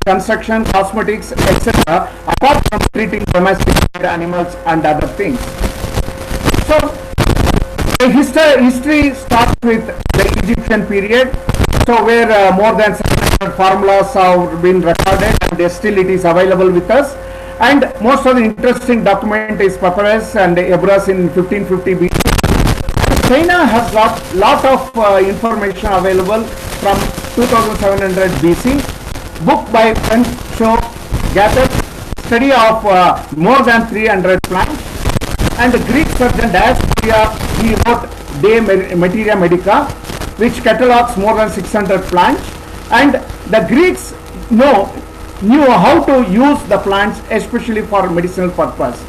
construction, cosmetics, etc. apart from treating domesticated animals and other things. So the history starts with the Egyptian period, so where more than 700 formulas have been recorded, and still it is available with us. And most of the interesting document is papyrus and Ebras in 1550 BC. China has got lot of information available from 2700 BC. Book by French gathered study of more than 300 plants. And the Greek surgeon Dioscorea, he wrote De Materia Medica, which catalogs more than 600 plants. And the Greeks knew how to use the plants, especially for medicinal purpose.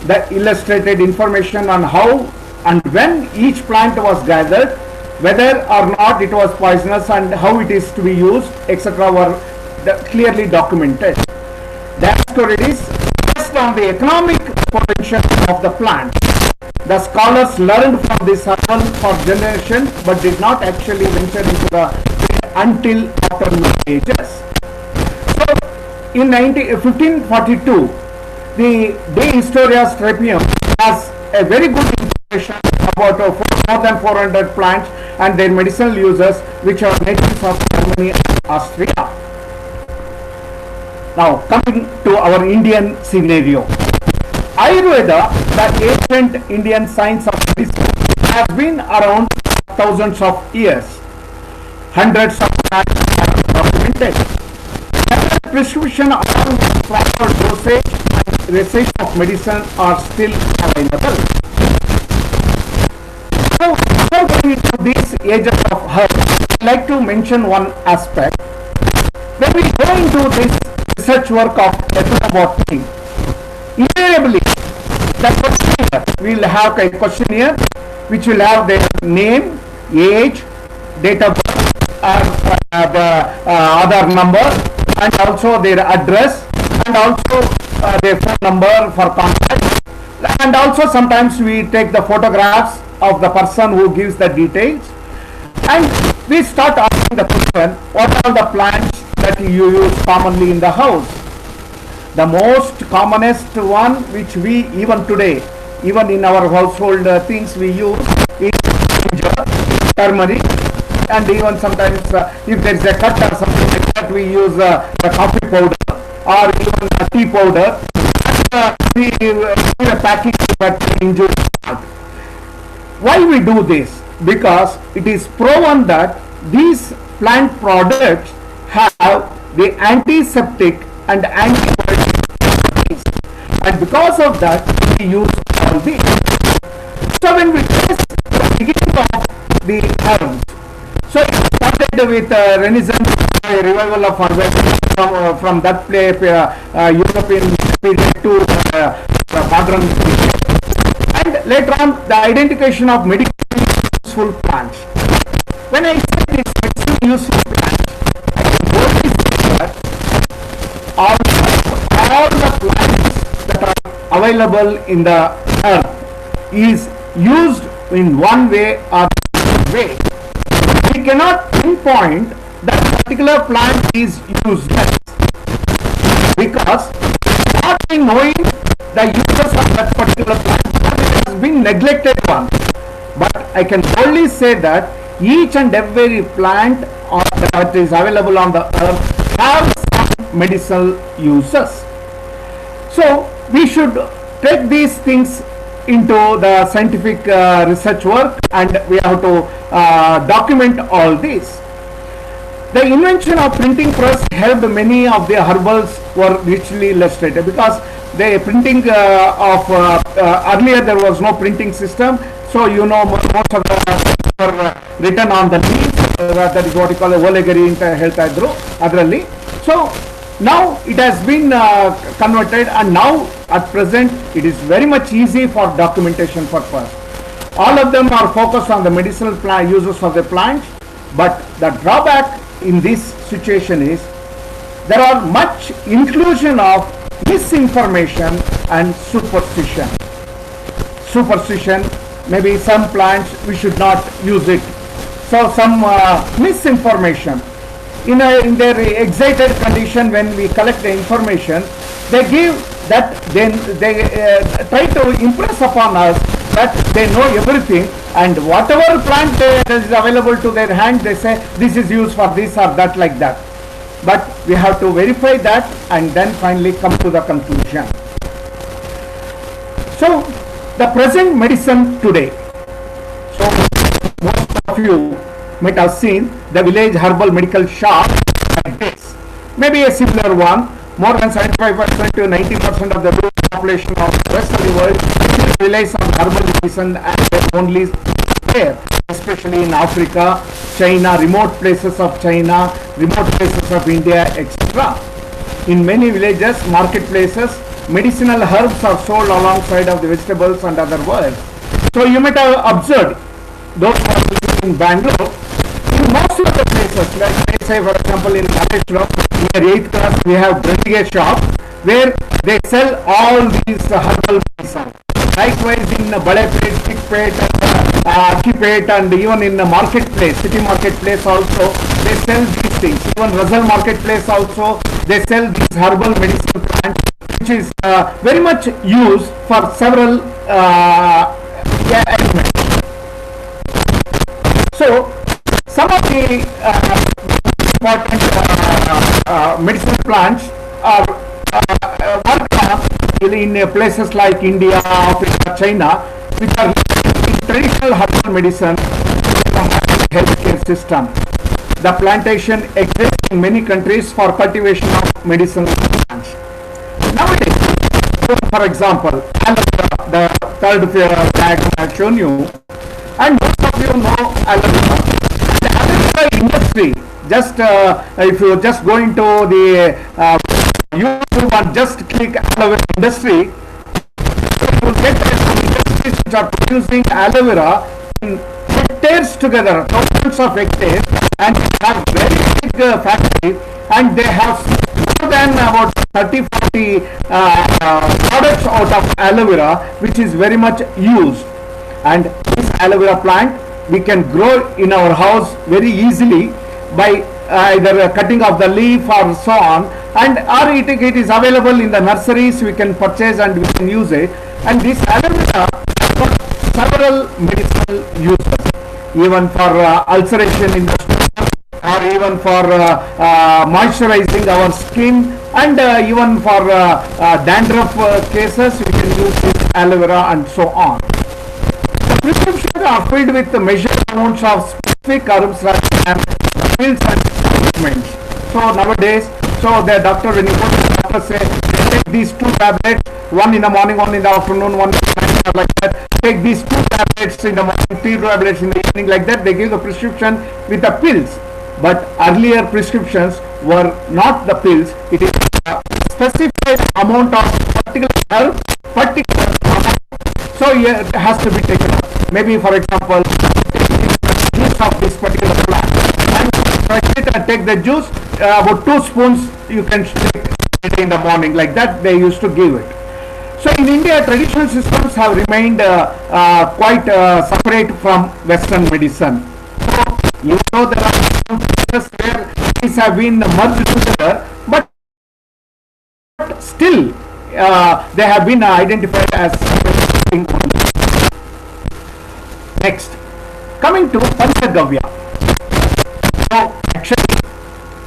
The illustrated information on how and when each plant was gathered, whether or not it was poisonous and how it is to be used, etc. were clearly documented. Dioscorides based on the economic potential of the plant. The scholars learned from this herbal for generations, but did not actually venture into the field until after Middle Ages. So, in 1542, the De Historia Strepium has a very good information about more than 400 plants and their medicinal uses, which are natives of Germany and Austria. Now, coming to our Indian scenario. Ayurveda, the ancient Indian science of medicine, has been around thousands of years. Hundreds of plants are documented. Prescription along with proper dosage and research of medicine are still available. So, before going into these ages of herbs, I'd like to mention one aspect. When we go into this research work of ethnobotany, invariably the questionnaire, we will have a questionnaire which will have their name, age, date of birth, and the Aadhaar number, and also their address, and also their phone number for contact. And also sometimes we take the photographs of the person who gives the details, and we start asking the question, what are the plants that you use commonly in the house? The most commonest one which we even today, even in our household things we use is ginger, turmeric, and even sometimes if there is a cut or something like that, we use the coffee powder or even tea powder, and we give a package that injury. Why we do this? because it is proven that these plant products have the antiseptic and antibiotic properties, and because of that we use all these. So when we trace the beginning of the herbs, so it started with Renaissance, revival of herbs from that European period to modern period, and later on the identification of medically useful plants. When I say this medically useful plants, I can boldly say that almost all the plants that are available in the earth is used in one way or another way. We cannot pinpoint that particular plant is useless, because not knowing the uses of that particular plant, it has been neglected one. But I can only say that each and every plant that is available on the earth has some medicinal uses. So we should take these things into the scientific research work, and we have to document all this. The invention of printing press helped many of the herbals were richly illustrated, because the printing earlier there was no printing system, so most of the were written on the leaves, that is what you call a olegari ಅಂತ ಹೇಳ್ತಾ ಇದ್ರು ಅದರಲ್ಲಿ. So now it has been converted, and now at present it is very much easy for documentation purpose. All of them are focused on the medicinal uses of the plants, but the drawback in this situation is there are much inclusion of misinformation and superstition. Maybe some plants we should not use it. So some misinformation. In their excited condition, when we collect the information, they give that, then they try to impress upon us that they know everything, and whatever plant is available to their hand, they say this is used for this or that, like that. But we have to verify that and then finally come to the conclusion. So the present medicine today, so most of you might have seen the village herbal medical shop like this, maybe a similar one. More than 75% to 90% of the population of the rest of the world relies on herbal medicine and only there, especially in Africa, China, remote places of China, remote places of India, etc. In many villages, marketplaces, medicinal herbs are sold alongside of the vegetables and other words. So you might have observed, those who are living in Bangalore, in most of the places, like say for example in Bangalore, near 8th class, we have Brandige shop where they sell all these herbal medicine. Likewise in Badepet, Tikpet, Akipet, and even in the marketplace, city marketplace also, they sell these things. Even Razal marketplace also, they sell these herbal medicinal plants, which is very much used for several ailments. So some of the important medicinal plants are worked on in places like India, Africa, China, which are traditional herbal medicine from the healthcare system. The plantation exists in many countries for cultivation of medicinal plants. Nowadays, for example, aloe vera, the third diagram I have shown you, and most of you know aloe vera. The aloe vera industry, just if you just go into the YouTube and just click aloe vera industry, you will get some industries which are producing aloe vera in hectares together, thousands of hectares, and they have very big factories, and they have more than about 30-40 products out of aloe vera, which is very much used. And this aloe vera plant we can grow in our house very easily by either cutting off the leaf or so on, and or it is available in the nurseries, we can purchase and we can use it. And this aloe vera has got several medicinal uses, even for ulceration in the stomach, or even for moisturizing our skin, and even for dandruff cases we can use this aloe vera, and so on. The prescriptions are filled with the measured amounts of specific herbs rather than the pills and treatments. So nowadays, so the doctor say, take these 2 tablets, one in the morning, one in the afternoon, one in the night, like that. Take these 2 tablets in the morning, 3 tablets in the evening, like that. They give the prescription with the pills. But earlier prescriptions were not the pills. It is a specified amount of particular herb, particular amount. So it has to be taken up. Maybe, for example, take the juice of this particular plant and crush it and take the juice. About 2 spoons you can take in the morning. Like that they used to give it. So in India, traditional systems have remained quite separate from Western medicine. So you know there are some places where these have been merged together, but still they have been identified as something only. Next, coming to Panchagavya. So actually,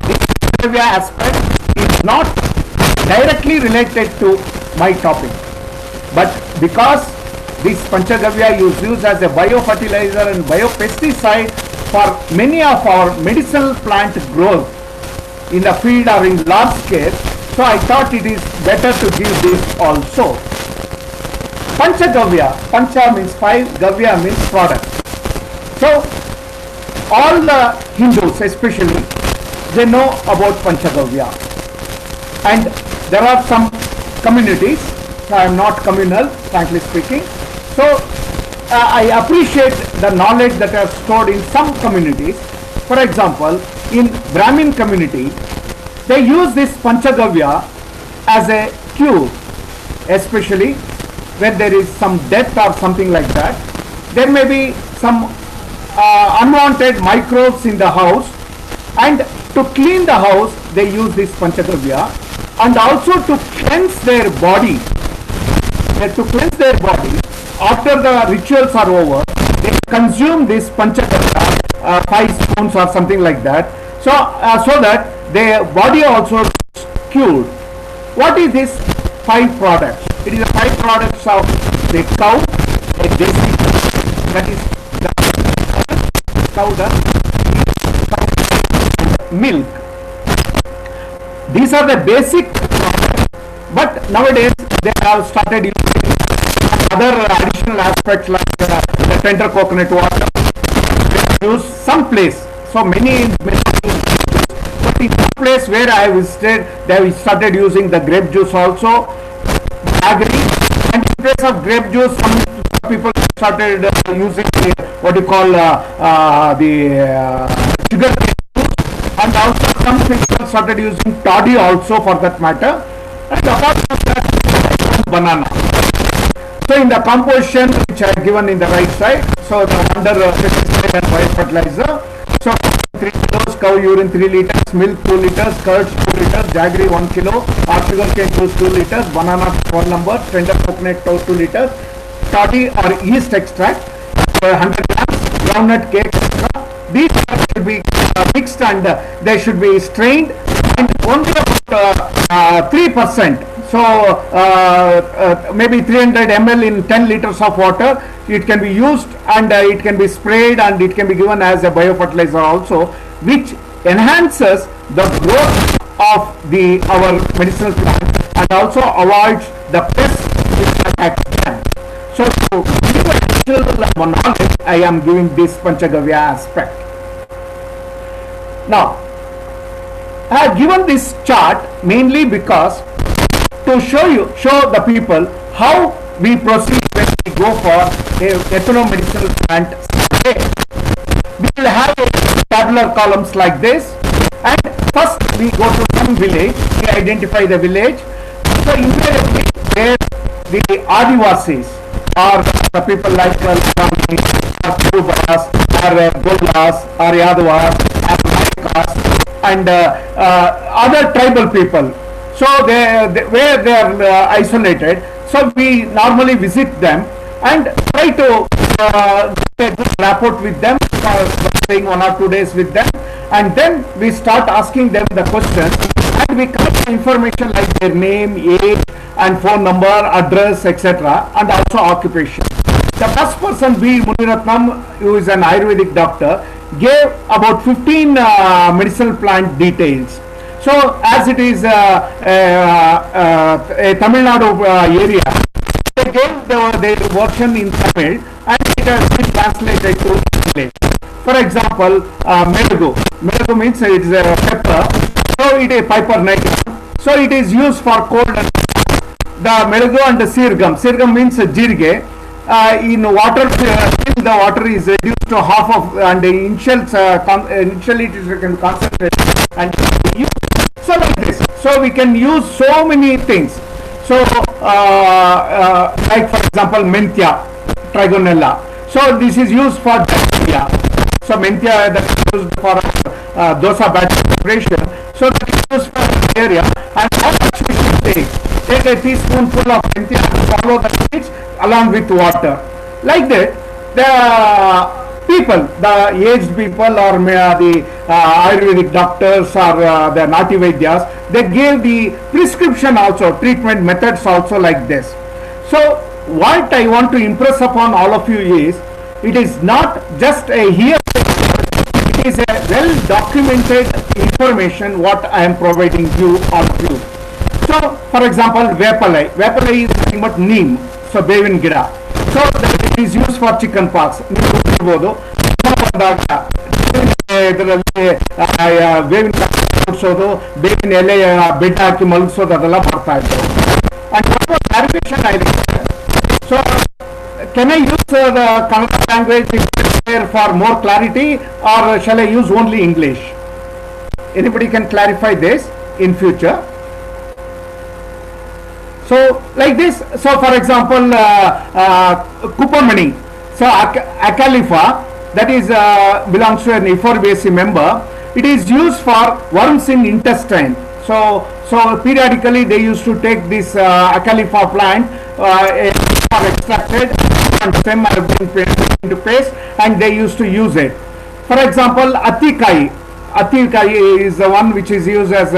this Panchagavya aspect is not directly related to my topic, but because this Panchagavya is used as a biofertilizer and biopesticide for many of our medicinal plant growth in the field or in large scale, so I thought it is better to give this also. Panchagavya, Pancha means 5, Gavya means product. So all the Hindus especially, they know about Panchagavya, and there are some communities, I am not communal frankly speaking, so I appreciate the knowledge that are stored in some communities. For example, in Brahmin community, they use this Panchagavya as a cure, especially when there is some death or something like that. There may be some unwanted microbes in the house, and to clean the house they use this Panchagavya, and also to cleanse their body. After the rituals are over, they consume this Panchagavya, 5 spoons or something like that, so that their body also is cured. What is this 5 products? It is the 5 products of the cow, a desi, that is the cow dung, milk. These are the basic products, but nowadays they have started using other additional aspects like the tender coconut water. They use some place, so many use, but in some place where I visited, they started using the grape juice also, agri, and in place of grape juice, some people started using what you call the sugar cane juice, and also some people started using toddy also for that matter, and apart from that, banana. So in the composition which I have given in the right side, so the under pesticide and biofertilizer, so 3 kilos, cow urine 3 liters, milk 2 liters, curds 2 liters, jaggery 1 kilo, or sugar cane juice 2 liters, banana 1 number, tender coconut 2 liters, toddy or yeast extract 100 grams, groundnut cake, etc. These should be mixed and they should be strained, and only about 3%. So maybe 300 ml in 10 liters of water, it can be used, and it can be sprayed, and it can be given as a biofertilizer also, which enhances the growth of our medicinal plant and also avoids the pests which attack them. So to give additional knowledge, I am giving this Panchagavya aspect. Now, I have given this chart mainly because to show the people how we proceed when we go for a ethnomedicinal plant survey. We will have tabular columns like this, and first we go to some village, we identify the village. So invariably where the Adivasis or the people like Botany or Kurubaras or Gollas or Yadavas or Naikas and other tribal people. So where they are isolated, so we normally visit them and try to get a good rapport with them, staying 1 or 2 days with them, and then we start asking them the questions, and we collect information like their name, age, and phone number, address, etc., and also occupation. The first person, B. Muniratnam, who is an Ayurvedic doctor, gave about 15 medicinal plant details. So, as it is a Tamil Nadu area, they gave their version in Tamil and it has been translated to English. For example, Medugu. Medugu means it is a pepper, so it is piper nigra. So it is used for cold and the Medugu and the Sirgam. Sirgam means jirge. In water, the water is reduced to half of, and initially it is concentrated and used. So like this. So we can use so many things. So like for example, Menthia, Trigonella. So this is used for diarrhea. So Menthia that is used for dosa batter preparation. So that is used for diarrhea. And how much we should take? Take a teaspoonful of Menthia and follow the seeds along with water. Like that, the people, the aged people or the Ayurvedic doctors or the Nati Vaidyas, they gave the prescription also, treatment methods also like this. So what I want to impress upon all of you is, it is not just a hearsay, it is a well documented information what I am providing you, all of you. So for example, Vepalai. Vepalai is nothing but neem, so Bevin Gira. So that is used for chicken pox. ಬೇವಿನ ಕೂಡಿಸೋದು, ಬೇವಿನ ಎಲೆ bed ಹಾಕಿ ಮಲಗಿಸೋದು ಅದೆಲ್ಲ ಮಾಡ್ತಾ ಇದ್ರು. And clarification I require. So can I use the Kannada language for more clarity, or shall I use only English? Anybody can clarify this in future? So like this. So for example, Kupamani. So Acalifa, that is belongs to an Euphorbiaceae member. It is used for worms in intestine. So periodically they used to take this Acalifa plant, are extracted and stem are being put into paste, and they used to use it. For example, Atikai. Atikai is the one which is used as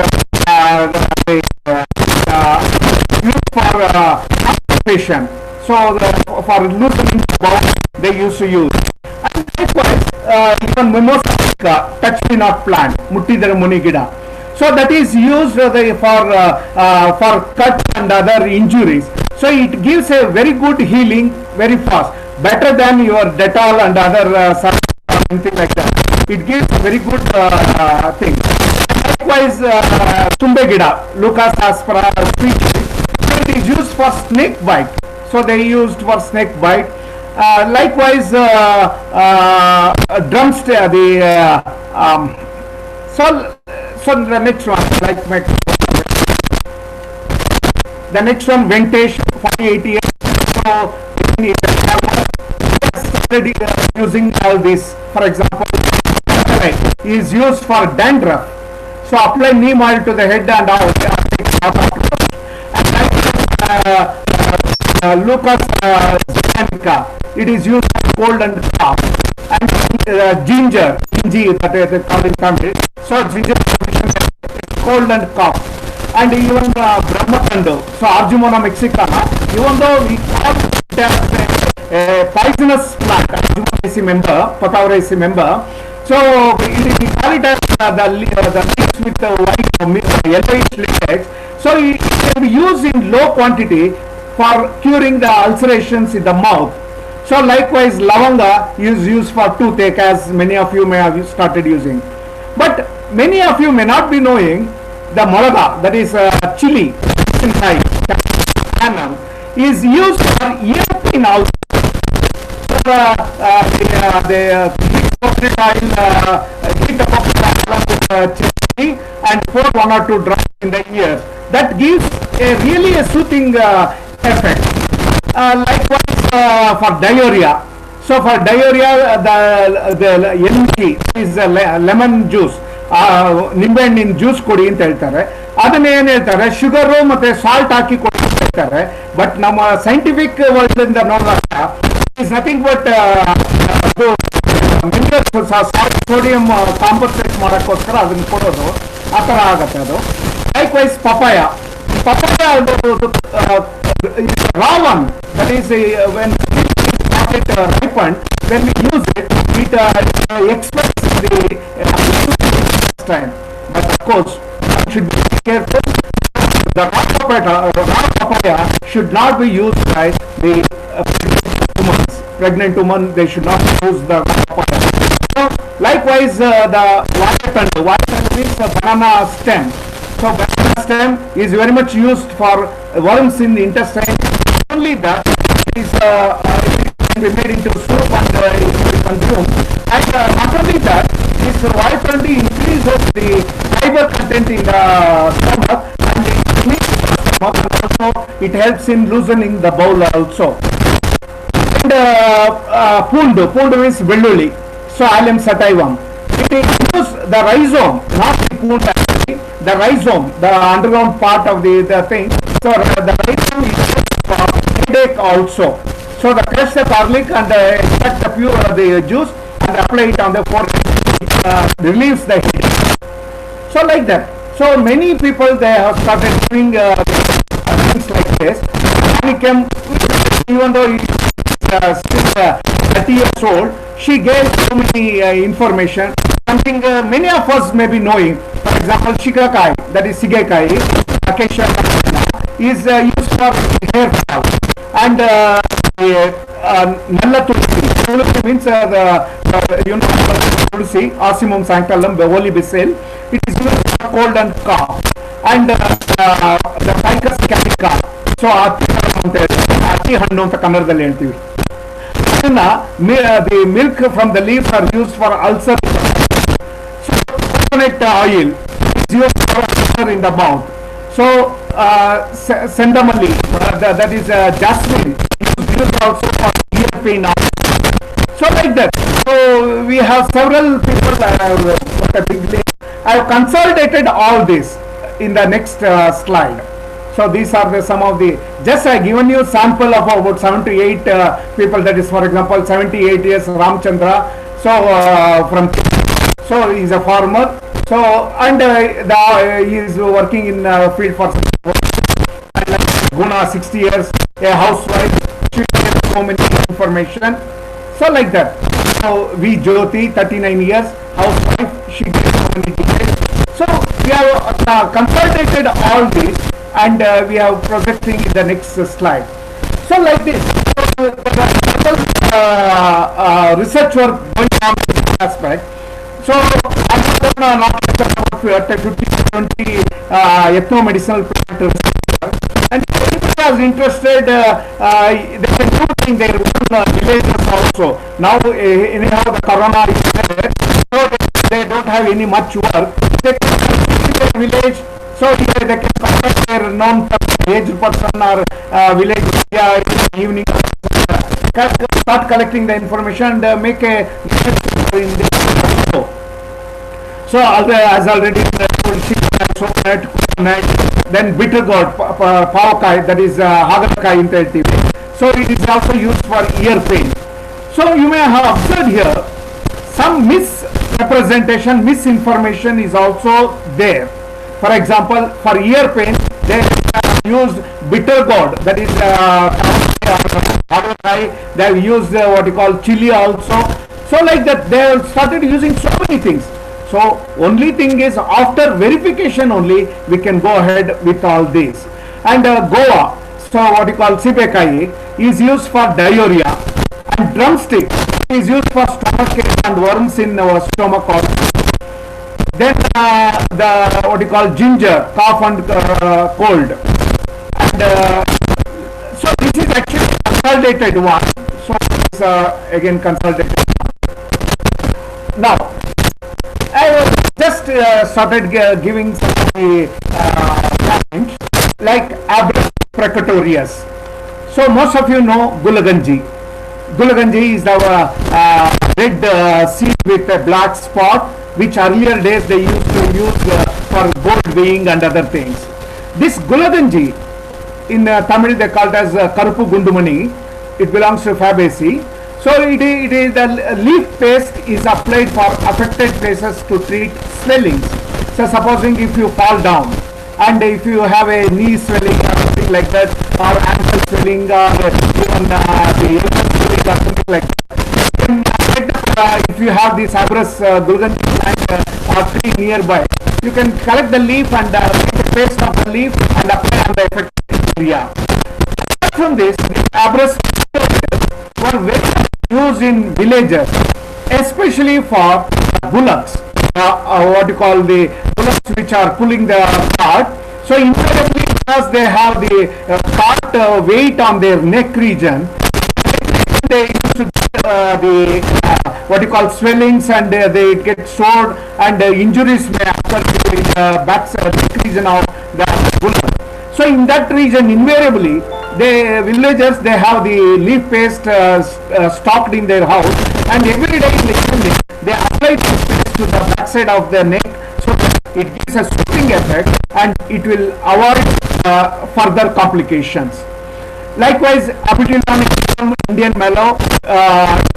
used for constipation. So for loosening the bowel they used to use. And likewise, even mimosa, touch-me-not plant, muttidara munigida. So that is used for cuts and other injuries. So it gives a very good healing very fast, better than your Dettol and other something like that. It gives a very good thing. Likewise, Tumbegida, Lucas aspera species, it is used for snake bite. So they used for snake bite. Likewise, drumstick. So the next one, the next one, Ventesh 4088. So started using all this. For example, is used for dandruff. So apply neem oil to the head and all. And Lucas Zanica, it is used for cold and cough. And ginger, that they call in Tamil. So ginger cold and cough. And even Brahmakando, so Arjumona mexicana, even though we call it as a poisonous plant, Arjumona member, Patavaraceae member, so we call it as the leaves with the white yellowish latex. So it can be used in low quantity for curing the ulcerations in the mouth. So likewise, lavanga is used for toothache, as many of you may have started using. But many of you may not be knowing the moraga, that is chili, is used for ear pain also. So the coconut oil, heat the coconut oil with chili and pour 1 or 2 drops in the ear. That gives really a soothing effect. Likewise, for diarrhea. So for diarrhea, the Yenki is lemon juice. ನಿಂಬೆ ಹಣ್ಣಿನ juice ಕೊಡಿ ಅಂತ ಹೇಳ್ತಾರೆ. ಅದನ್ನ ಏನ್ ಹೇಳ್ತಾರೆ, sugar ಮತ್ತೆ salt ಹಾಕಿ ಕೊಡಿ ಅಂತ ಹೇಳ್ತಾರೆ. ಬಟ್ ನಮ್ಮ ಸೈಂಟಿಫಿಕ್ ವರ್ಲ್ಡ್ ಇಂದ ನೋಡಿದಾಗ is nothing but sodium compensate ಮಾಡೋಕ್ಕೋಸ್ಕರ ಅದನ್ನ ಕೊಡೋದು, ಆ ಥರ ಆಗತ್ತೆ ಅದು. Likewise papaya raw one, that is when ripened, when we use it, it expects the time. But of course, one should be careful. The raw papaya should not be used by the pregnant women. They should not use the raw papaya. So likewise, the vaya means a banana stem. So banana stem is very much used for worms in the intestine. Only that is it can be made into soup and it can be consumed. And not only that, this vaya increases the fiber content in the stomach and it cleans the stomach, and also it helps in loosening the bowel also. And pundu means velluli, so alum sativum. It includes the rhizome, not the pund actually, the rhizome, the underground part of the thing. So the rhizome is used for headache also. So the crush the garlic and extract the pure the juice and apply it on the forehead. It relieves the headache. So like that. So many people they have started doing things like this. Manicam, even though he is still 30 years old, she gave so many information. Something many of us may be knowing. For example, shikakai, that is sigekai, acacia is used for hair fall. And nalla tulsi means tulsi, Ocimum sanctallum, Beverly Bissell. It is used for cold and cough. And the Ficus carica, so ati hannu anta kannadalli ಹೇಳ್ತೀವಿ. The milk from the leaves are used for ulcer. So coconut oil is used for ulcer in the mouth. So sendamali, that is jasmine, is used also for ear pain. So like that. So we have several people. I have consolidated all this in the next slide. So these are some of the, just I given you sample of about 7 to 8 people, that is for example 78 years Ramchandra, so from, so he is a farmer, so and he is working in field for and like Guna 60 years, a housewife, she gets so many information, so like that. So V Jyoti 39 years, housewife, she gets so many details. So we have consolidated all this. And we are projecting in the next slide. So like this, research work going on in this aspect. So I'm not about 50-20 ethnomedicinal plant research. And if anybody is interested, they can do it in their own villages also. Now anyhow the corona is there, so they don't have any much work. They can visit their village. So here they can contact their non-aged person or village area in the evening, start collecting the information and make a in this. So as already told, soapnut, then bitter gourd, pavakai, that is hagalakai in TV. So it is also used for ear pain. So you may have observed here some misrepresentation, misinformation is also there. For example, for ear pain, they have used bitter gourd, that is they have used what you call chili also. So like that, they have started using so many things. So only thing is, after verification only, we can go ahead with all this. And Goa, so what you call sibekai, is used for diarrhea. And drumstick is used for stomach ache and worms in our stomach also. Then the what you call ginger, cough and cold, and so this is actually consolidated one. So it's again consolidated. Now I just started giving some of the points like Abrus precatorius. So most of you know Gulaganji. Gulaganji is the red seed with a black spot, which earlier days they used to use for gold weighing and other things. This Gulaganji, in Tamil they call it as Karupu Gundumani. It belongs to Fabaceae. So it is the leaf paste is applied for affected places to treat swellings. So supposing if you fall down and if you have a knee swelling or something like that, or ankle swelling, or even the elbow swelling, or something like that. You can if you have this Abrus Gulgandi plant or tree nearby, you can collect the leaf and make a paste of the leaf and apply on the affected area. Apart from this, the Abrus were very much used in villages, especially for bullocks, what you call the bullocks which are pulling the cart. So invariably, because they have the cart weight on their neck region, they used to get what you call swellings, and they get sore, and injuries may occur in the back neck region of the bullock. So in that region, invariably, the villagers, they have the leaf paste stocked in their house, and every day in the evening they apply this paste to the backside of the neck, so that it gives a soothing effect and it will avoid further complications. Likewise, Apitylonicum Indian mallow,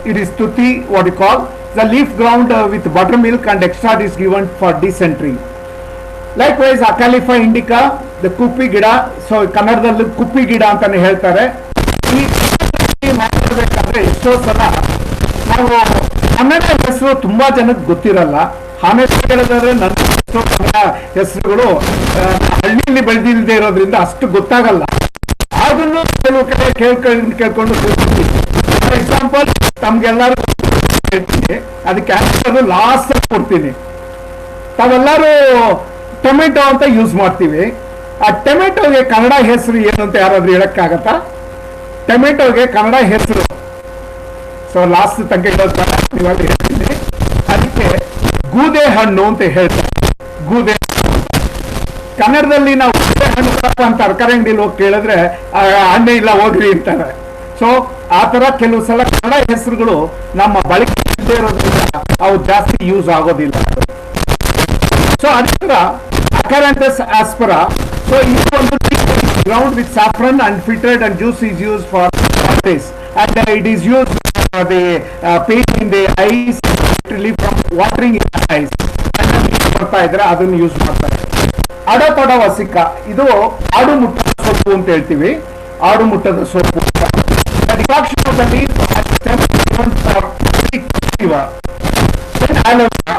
it is tutti, what you call, the leaf ground with buttermilk and extract is given for dysentery. Likewise, Acalypha indica, the ಕುಪ್ಪಿ ಗಿಡ, so ಕನ್ನಡದಲ್ಲಿ ಕುಪ್ಪಿ ಗಿಡ ಅಂತಾನೆ ಹೇಳ್ತಾರೆ. ಈ ಮಾತಾಡಬೇಕಾದ್ರೆ ಎಷ್ಟೋ ಸಲ ನಾವು ಕನ್ನಡ ಹೆಸರು ತುಂಬಾ ಜನಕ್ಕೆ ಗೊತ್ತಿರಲ್ಲ. ಹಾನೆಸ್ಟ್ ಹೇಳಿದ್ರೆ ನನ್ನ ಎಷ್ಟೋ ಕನ್ನಡ ಹೆಸರುಗಳು ಹಳ್ಳಿಯಲ್ಲಿ ಬೆಳೆದಿಲ್ಲದೆ ಇರೋದ್ರಿಂದ ಅಷ್ಟು ಗೊತ್ತಾಗಲ್ಲ. ಅದನ್ನು ಕೆಲವು ಕಡೆ ಕೇಳ್ಕೊಂಡು ಫಾರ್ ಎಕ್ಸಾಂಪಲ್ ತಮ್ಗೆಲ್ಲರೂ ಹೇಳ್ತೀನಿ, ಅದಕ್ಕೆ ಆನ್ಸರ್ ಲಾಸ್ಟ್ ಕೊಡ್ತೀನಿ. ತಾವೆಲ್ಲರೂ ಟೊಮೆಟೊ ಅಂತ ಯೂಸ್ ಮಾಡ್ತೀವಿ. ಆ ಟೊಮೆಟೊಗೆ ಕನ್ನಡ ಹೆಸರು ಏನು ಅಂತ ಯಾರಾದ್ರೂ ಹೇಳಕ್ಕಾಗತ್ತಾ? ಟೊಮೆಟೊಗೆ ಕನ್ನಡ ಹೆಸರು ಸೊ ಲಾಸ್ಟ್ ತನಕ ಇವಾಗ ಹೇಳ್ತೀನಿ. ಅದಕ್ಕೆ ಗೂದೆ ಹಣ್ಣು ಅಂತ ಹೇಳ್ತಾರೆ. ಗೂದೆ ಕನ್ನಡದಲ್ಲಿ ನಾವು ಗೂದೆ ಹಣ್ಣು ಅಂತ ತರಕಾರಿ ಅಂಗಡಿಲಿ ಹೋಗಿ ಕೇಳಿದ್ರೆ ಹಣ್ಣೆ ಇಲ್ಲ ಹೋಗ್ರಿ ಅಂತಾರೆ. ಸೊ ಆ ತರ ಕೆಲವು ಸಲ ಕನ್ನಡ ಹೆಸರುಗಳು ನಮ್ಮ ಬಳಕೆ ಇಲ್ಲದೆ ಇರೋದ್ರಿಂದ ಅವು ಜಾಸ್ತಿ ಯೂಸ್ ಆಗೋದಿಲ್ಲ. ಸೊ ಅದೇ ತರ ಅಕಾರಂಥಸ್ ಆಸ್ಪರಾ. ಸೊ ಇದು ಒಂದು ground with saffron and filtered and juice is used for this, and it is used for the pain in the eyes, relief from watering in the eyes. ಬರ್ತಾ ಇದ್ರೆ ಅದನ್ನು ಯೂಸ್ ಮಾಡ್ತಾರೆ. ಅಡಪಡ ವಸಿಕ, ಇದು ಆಡು ಮುಟ್ಟದ ಸೊಪ್ಪು ಅಂತ ಹೇಳ್ತೀವಿ. ಆಡು ಮುಟ್ಟದ ಸೊಪ್ಪು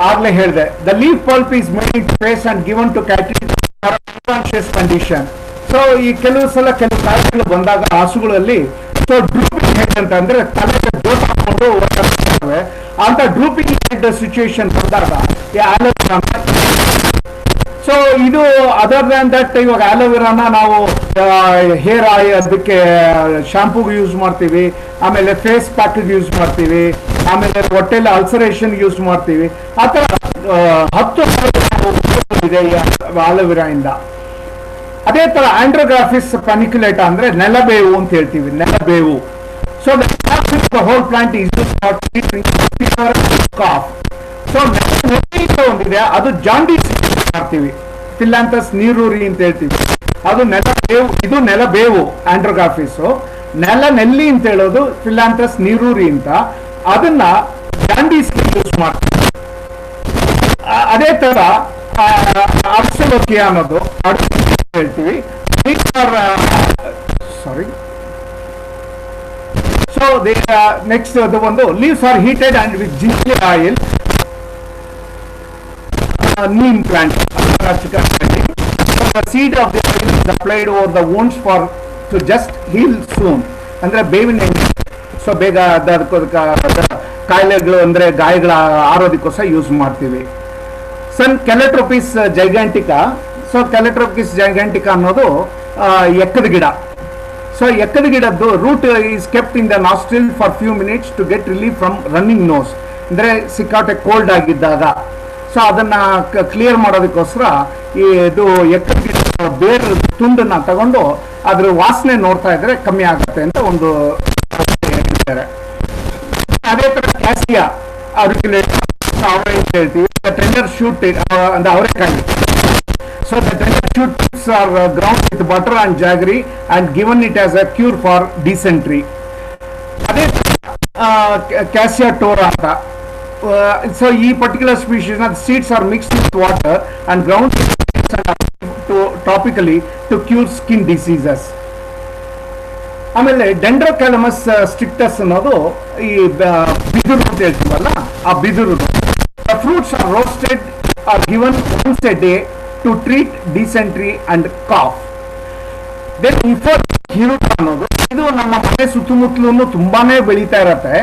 ಆಗ್ಲೇ ಹೇಳಿದೆ. The leaf pulp is made face and given to cattle unconscious condition. So ಈ ಕೆಲವು ಸಲ ಕೆಲವು ಕಾಯಿಲೆಗಳು ಬಂದಾಗ ಹಸುಗಳಲ್ಲಿ ಸೊ ಡ್ರೂಪಿಂಗ್ ಹೆಡ್ ಅಂತ ಅಂದ್ರೆ ತಲೆಗೆ ಜೋತ್ ಹಾಕೊಂಡು ಓಡಾಡ್ತವೆ. ಅಂತ ಡ್ರೂಪಿಂಗ್ ಹೆಡ್ ಸಿಚುಯೇಷನ್ ಬಂದಾಗ ಈ ಆಲೋವೆರಾ. ಸೊ ಇದು ಅದರ್ ದ್ಯಾನ್ ದಟ್, ಇವಾಗ ಆಲೋವೆರಾನ ನಾವು ಹೇರ್ ಆಯಿಲ್ ಅದಕ್ಕೆ ಶಾಂಪೂಗೆ ಯೂಸ್ ಮಾಡ್ತೀವಿ, ಆಮೇಲೆ ಫೇಸ್ ಪ್ಯಾಕ್ಗೆ ಯೂಸ್ ಮಾಡ್ತೀವಿ, ಆಮೇಲೆ ಹೊಟ್ಟೆಲಿ ಅಲ್ಸರೇಷನ್ ಯೂಸ್ ಮಾಡ್ತೀವಿ. ಆ ಥರ 10 ಇದೆ ಆಲೋವೆರಾ ಇಂದ. ಅದೇ ತರ ಆಂಡ್ರೋಗ್ರಾಫಿಸ್ ಪನಿಕ್ಯುಲೇಟಾ ಅಂದ್ರೆ ನೆಲಬೇವು ಅಂತ ಹೇಳ್ತೀವಿ, ನೆಲಬೇವು. So the whole plant is used for treating fever and cough. So ಒಂದಿದೆ, ಅದು ಜಾಂಡೀಸ್ ಮಾಡ್ತೀವಿ, ಫಿಲಾಂಥಸ್ ನೀರೂರಿ ಅಂತ ಹೇಳ್ತೀವಿ. ಅದು ನೆಲಬೇವು, ಇದು ನೆಲಬೇವು ಆಂಡ್ರೋಗ್ರಾಫಿಸ್. ನೆಲ್ಲಿ ಅಂತ ಹೇಳೋದು ಫಿಲಾಂಥಸ್ ನೀರೂರಿ ಅಂತ. ಅದನ್ನ ಜಾಂಡೀಸ್ಗೆ ಯೂಸ್ ಮಾಡ್ತೀವಿ. ಅದೇ ತರ ಅರ್ಸಲೋಕಿಯಾ ಅನ್ನೋದು ಹೇಳ್ತೀವಿ. ಸಾರಿ. ಸೊ ನೆಕ್ಸ್ಟ್ ಅದು ಒಂದು leaves are heated and with ginger oil. Neem plant, seed of the oil is applied over the wounds for to just heal soon. ಅಂದ್ರೆ ಬೇವಿನ ಎಣ್ಣೆ, ಸೊ ಬೇಗ ಕಾಯಿಲೆಗಳು ಅಂದ್ರೆ ಗಾಯಗಳ ಆರೋಗ್ಯಕ್ಕೋಸ್ಕರ ಯೂಸ್ ಮಾಡ್ತೀವಿ. ಸನ್ ಕೆಲೆಟ್ರೋಪಿಸ್ ಜೈಗ್ಯಾಂಟಿಕಾ. ಸೊ ಕೆಲೆಟ್ರೋಪಿಸ್ ಜೈಗ್ಯಾಂಟಿಕಾ ಅನ್ನೋದು ಎಕ್ಕದ ಗಿಡ. ಸೊ ಎಕ್ಕದ ಗಿಡದ್ದು root is kept in the nostril for few minutes to get relief from running nose. ಅಂದ್ರೆ ಸಿಕ್ಕಾಟೆ ಕೋಲ್ಡ್ ಆಗಿದ್ದಾಗ ಸೊ ಅದನ್ನ ಕ್ಲಿಯರ್ ಮಾಡೋದಕ್ಕೋಸ್ಕರ ಇದು ಎಕ್ಕದ ಗಿಡ ಬೇರೆ ತುಂಡನ್ನ ತಗೊಂಡು ಅದ್ರ ವಾಸನೆ ನೋಡ್ತಾ ಇದ್ರೆ ಕಮ್ಮಿ ಆಗುತ್ತೆ ಅಂತ ಒಂದು ಹೇಳ್ತಾರೆ. ಅದೇ ತರ ಕ್ಯಾಸಿಯಾ ಅರ್ಕ್ಯುಲೇಟ್ ಅವರೆ ಅಂತ ಹೇಳ್ತೀವಿ. ಟೆಂಡರ್ ಶೂಟ್ ಅಂದ್ರೆ ಅವರೆಕಾಯಿ. So the tender shoots are ground with butter and jaggery and given it as a cure for dysentery. ಅದೇ ಕ್ಯಾಸಿಯಾ ಟೋರಾ ಅಂತ. ಸೊ ಈ particular species seeds are mixed with water and ground topically to cure skin diseases. ಆಮೇಲೆ ಡೆಂಡ್ರೋಕ್ಯಾಲಮಸ್ ಸ್ಟ್ರಿಕ್ಟಸ್ ಅನ್ನೋದು ಈ ಬಿದಿರು ಅಂತ ಹೇಳ್ತೀವಲ್ಲ, ಆ ಬಿದಿರು. The fruits are roasted are given once a day to treat dysentery and cough. Then Euphorbia hirta ಅನ್ನೋದು, ಇದು ನಮ್ಮ ಮನೆ ಸುತ್ತಮುತ್ತಲೂ ತುಂಬಾನೇ ಬೆಳೀತಾ ಇರತ್ತೆ.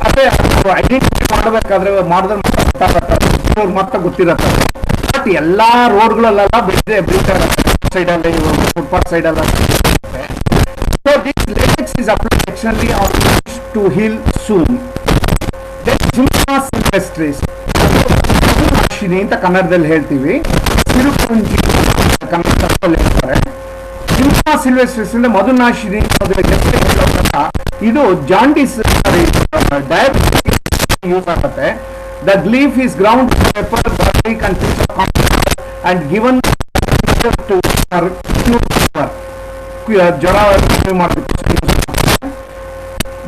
ಅದೇ ಐಡೆಂಟಿಫೈ ಮಾಡಬೇಕಾದ್ರೆ ಮಾಡಿದ್ರೆ ಮಾತ್ರ ಗೊತ್ತಿರತ್ತೆ. ಬಟ್ ಎಲ್ಲಾ ರೋಡ್ಗಳಲ್ಲೆಲ್ಲ ಬೆಳೀತಾ ಇರತ್ತೆ, ಸೈಡಲ್ಲಿ ಫುಟ್ಪಾತ್ ಸೈಡೆಲ್ಲ. So this latex is applied externally on fish to heal soon. Then Jimma silvestris, ಮಧುನಾಶಿನಿ ಅಂತ ಕನ್ನಡದಲ್ಲಿ ಹೇಳ್ತೀವಿ, ಸಿರುಪುಂಜಿ ಕನ್ನಡದಲ್ಲಿ ಹೇಳ್ತಾರೆ. ಜಿಮ್ಮಾ ಸಿಲ್ವೆಸ್ಟ್ರಿಸ್ ಅಂದ್ರೆ ಮಧುನಾಶಿನಿ ಇದು ಜಾಂಡಿಸ್ ಡಯಾಬಿಟಿಸ್ ಯೂಸ್ ಆಗುತ್ತೆ. The leaf is ground pepper, garlic and pinch of and given to ಜ್ವರ ಮಾಡಬೇಕು.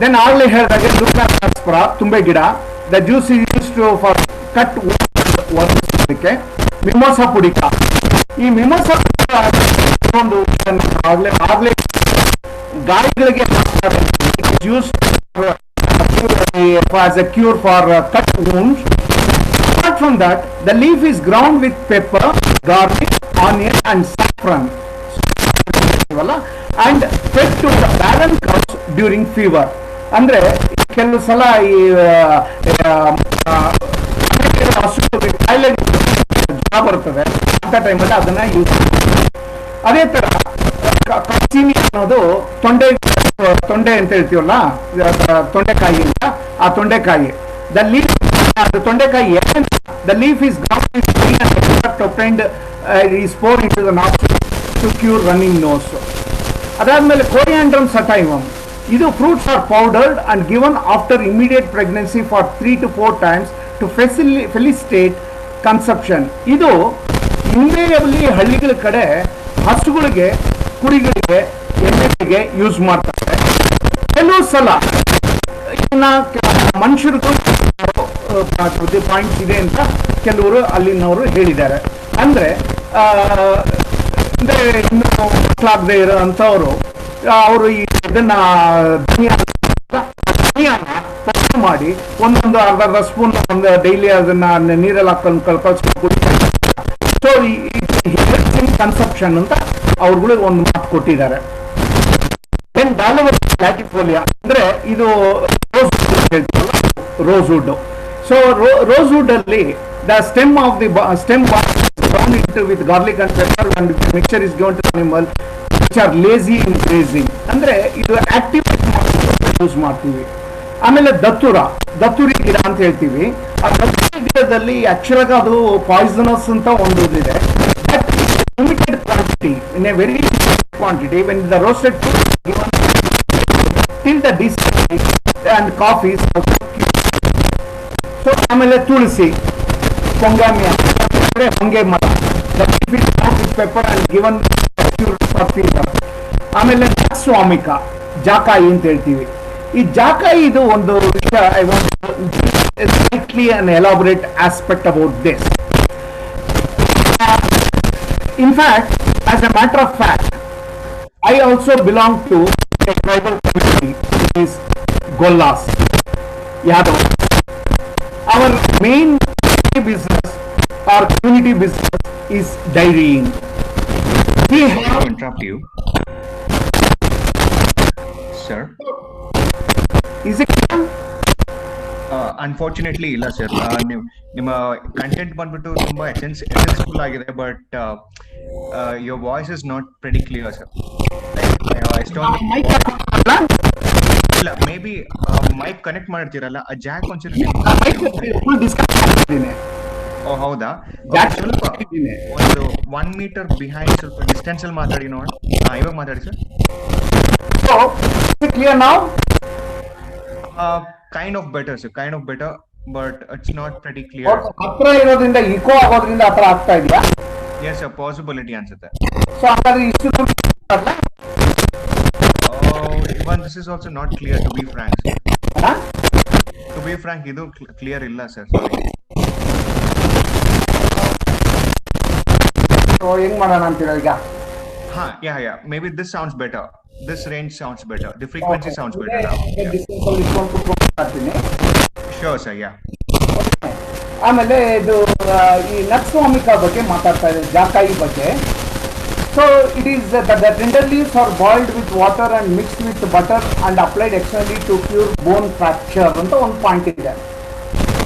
ದೆನ್ ಆಗ್ಲೇ ಹೇಳಿದಾಗೆ ದುರ್ಗಾಸ್ಪರ ತುಂಬೆ ಗಿಡ, the juice is used for cut ಒದಗಿಸೋದಕ್ಕೆ. ಮಿಮೋಸಾ ಪುಡಿಕ, ಈ ಮಿಮೋಸಾ ಒಂದು ಆಗ್ಲೇ ಗಾಯಗಳಿಗೆ use as a cure for cut wounds. Apart from that, the leaf is ground with pepper, garlic, onion and saffron and fed to the barren cows during fever. ಅಂದ್ರೆ ಕೆಲವು ಸಲ ಈ ಕಾಯಿಲೆ ಜ್ವರ ಬರ್ತದೆ ಅಂತ ಟೈಮಲ್ಲಿ ಅದನ್ನ ಯೂಸ್ ಮಾಡ್ತಾರೆ. ಅದೇ ತರ ಕಚ್ಚಿನಿ ಅನ್ನೋದು ತೊಂಡೆ ಅಂತ ಹೇಳ್ತೀವಲ್ಲ, ತೊಂಡೆಕಾಯಿ ಅಂತ, ಆ ತೊಂಡೆಕಾಯಿ ದ ಲೀಫ್, ತೊಂಡೆಕಾಯಿ the leaf is obtained is poured into the nostril to cure running nose. ಅದಾದ್ಮೇಲೆ Coriandrum sativum, ಇದು fruits are powdered and given after immediate pregnancy for 3 to 4 times to facilitate conception. ಇದು invariably ಹಳ್ಳಿಗಳ ಕಡೆ ಹಸುಗಳಿಗೆ, ಕುರಿಗಳಿಗೆ, ಎಮ್ಮೆಗಳಿಗೆ use ಮಾಡ್ತಾರೆ. ಕೆಲವು ಸಲ ಇದನ್ನ ಮನುಷ್ಯರಿಗೂ ಪಾಯಿಂಟ್ಸ್ ಇದೆ ಅಂತ ಕೆಲವರು ಅಲ್ಲಿನವರು ಹೇಳಿದ್ದಾರೆ. ಅಂದ್ರೆ ಇನ್ನು ಮಕ್ಕಳಾಗದೆ ಇರೋ ಅಂತವರು ಅವರು ಇದನ್ನ ಧನಿಯಾನ ಮಾಡಿ ಒಂದೊಂದು ಅರ್ಧ ಸ್ಪೂನ್ ಒಂದು ಡೈಲಿ ಅದನ್ನ ನೀರಲ್ಲಿ ಹಾಕೊಂಡು ಕಲ್ಸ್ಕೊಂಡು ಕುಡಿತಾರೆ. ಸೊ ಈ ಕನ್ಸೆಪ್ಷನ್ ಅಂತ ಅವ್ರುಗಳು ಒಂದು ಮಾತು ಕೊಟ್ಟಿದ್ದಾರೆ. ದೆನ್ ಡಾಲವರ್ ಲ್ಯಾಟಿಫೋಲಿಯಾ ಅಂದ್ರೆ ಇದು ರೋಸ್ವುಡ್. ಸೊ ರೋಸ್ವುಡ್ ಅಲ್ಲಿ the stem of the stem ground into with garlic and pepper and mixture is given to animal which are lazy in grazing. ಅಂದ್ರೆ ಇದು ಆಕ್ಟಿವೇಟ್ ಯೂಸ್ ಮಾಡ್ತೀವಿ. ಆಮೇಲೆ ದತ್ತುರಿ ಗಿಡ ಅಂತ ಹೇಳ್ತೀವಿ. ಆ ದತ್ತುರಿ ಗಿಡದಲ್ಲಿ ಆಕ್ಚುಲ್ ಆಗಿ ಅದು ಪಾಯ್ಸನಸ್ ಅಂತ ಒಂದು ಇದೆ. But limited quantity, in a very quantity when the roasted food is given till the dysentery and cough is also cured. So ಆಮೇಲೆ ತುಳಸಿ, ಪೊಂಗಾಮಿಯಾ ಹೊಂಗೆ ಮರ, pepper and given for fever. ಆಮೇಲೆ ಸ್ವಾಮಿಕ, ಜಾಕಾಯಿ ಅಂತ ಹೇಳ್ತೀವಿ. ಈ ಜಾಕಾಯಿ ಇದು ಒಂದು ವಿಷಯ, I want slightly an elaborate aspect about this. In fact, as a matter of fact, I also belong to a tribal community, it is Gollas, Yadav. Our main business, our community business is dairying. We have to interrupt you, sir. Is it unfortunately illa sir, ನಿಮ್ಮ content ಬಂದ್ಬಿಟ್ಟು ತುಂಬಾ ಎಸೆನ್ಸ್ಫುಲ್ ಆಗಿದೆ, but your voice is not pretty clear, sir. ಇಲ್ಲ, may be mic connect ಮಾಡಿರ್ತೀರಲ್ಲ, ಆ Jack ಒಂಚೂರು ಓ ಹೌದಾ, ಸ್ವಲ್ಪ ಒಂದು 1 ಮೀಟರ್ ಬಿಹೈಂಡ್ ಸ್ವಲ್ಪ ಡಿಸ್ಟೆನ್ಸ್ ಅಲ್ಲಿ ಮಾತಾಡಿ ನೋಡ. ಇವಾಗ ಮಾತಾಡಿ sir. Clear now? Kind of better sir, kind of better, but it's not pretty clear. ಹತ್ರ ಇರೋದ್ರಿಂದ ಇಕೋ ಆಗೋದ್ರಿಂದ ಆ ತರ ಆಗ್ತಾ ಇದೆಯಾ? ಎಸ್ ಸರ್, ಪಾಸಿಬಿಲಿಟಿ ಅನ್ಸುತ್ತೆ. ಸೊ ಹಾಗಾದ್ರೆ ಇಷ್ಟು even this is also not clear, to be frank. To be frank, ಇದು ಕ್ಲಿಯರ್ ಇಲ್ಲ ಸರ್. ಹೆಂಗ್ ಮಾಡೋಣ ಅಂತೀರ ಈಗ? Yeah. Maybe this sounds better. This range sounds better. The frequency sounds better now. Sure, sir. Yeah. ಆಮೇಲೆ ಇದು ಈ ನಟ್ಸ್ವಾಮಿಕಾ ಬಗ್ಗೆ ಮಾತಾಡ್ತಾ ಇದೆ, ಜಾಕಾಯಿ ಬಗ್ಗೆ. So it is the tender leaves are boiled with water and mixed with butter and applied externally to cure bone fracture ಅಂತ ಒಂದು ಪಾಯಿಂಟ್ ಇದೆ.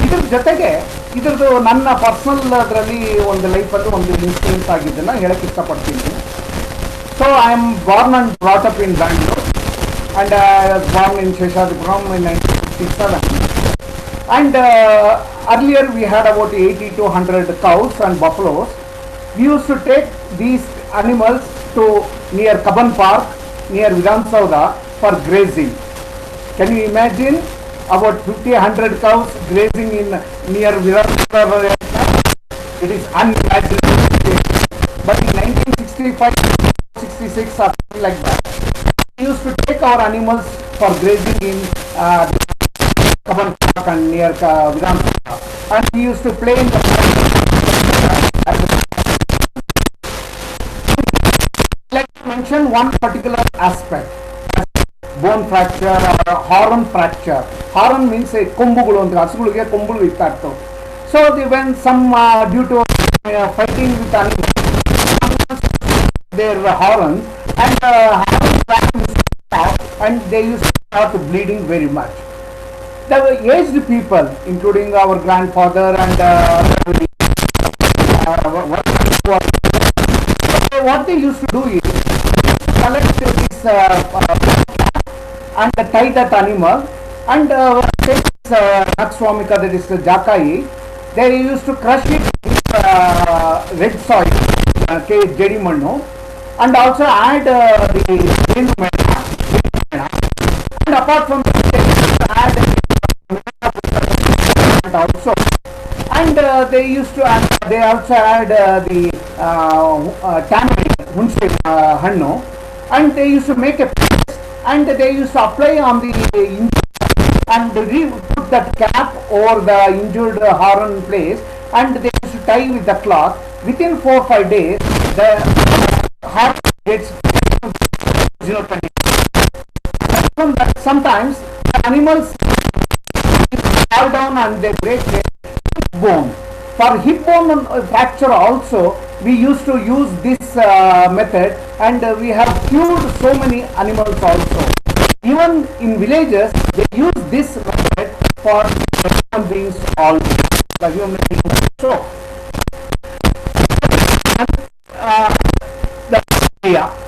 ಇದ್ರ ಜೊತೆಗೆ ಇದ್ರದ್ದು ನನ್ನ ಪರ್ಸನಲ್ ಅದರಲ್ಲಿ ಒಂದು ಲೈಫಲ್ಲಿ ಒಂದು ಇನ್ಸಿಡೆನ್ಸ್ ಆಗಿದ್ದನ್ನು ಹೇಳಕ್ಕೆ ಇಷ್ಟಪಡ್ತೀನಿ. So I am Born and brought up in Bangalore and I was born in Sheshadipuram in 1957. And earlier we had about 80 to 100 cows and buffaloes. We used to take these animals to near Kaban Park, near Vidhan Sauda for grazing. Can you imagine about 50-100 cows grazing in near Vidhan Sauda? It is unimaginable. But in 1965-66 or something like that, we used to take our animals for grazing in Kaban Park and near Vidhan Sauda, and we used to play in the like to mention one particular aspect, bone fracture or horn fracture. Horn means a kombugulu anta hasugulige kombulu ittattu. So when some due to fighting with animals, their horns and and they used to start bleeding very much. The aged people, including our grandfather and what they used to do is collect this and tie that animal and take this Nat-Swamika, that is Jakai. They used to crush it with red soil, Jedi Mannu, and also add the and apart from that they used to add also, and they used to add, they also add the tamarind, hunshe hannu, and they used to make a paste and they used to apply on the injured and put that cap over the injured horn place, and they used to tie with the cloth. Within 4-5 days the heart gets 0.20. Sometimes the animals fall down and they break their hip bone. For hip bone fracture also we used to use this method, and we have cured so many animals also. Even in villages they use this method for human beings also. The human beings also. The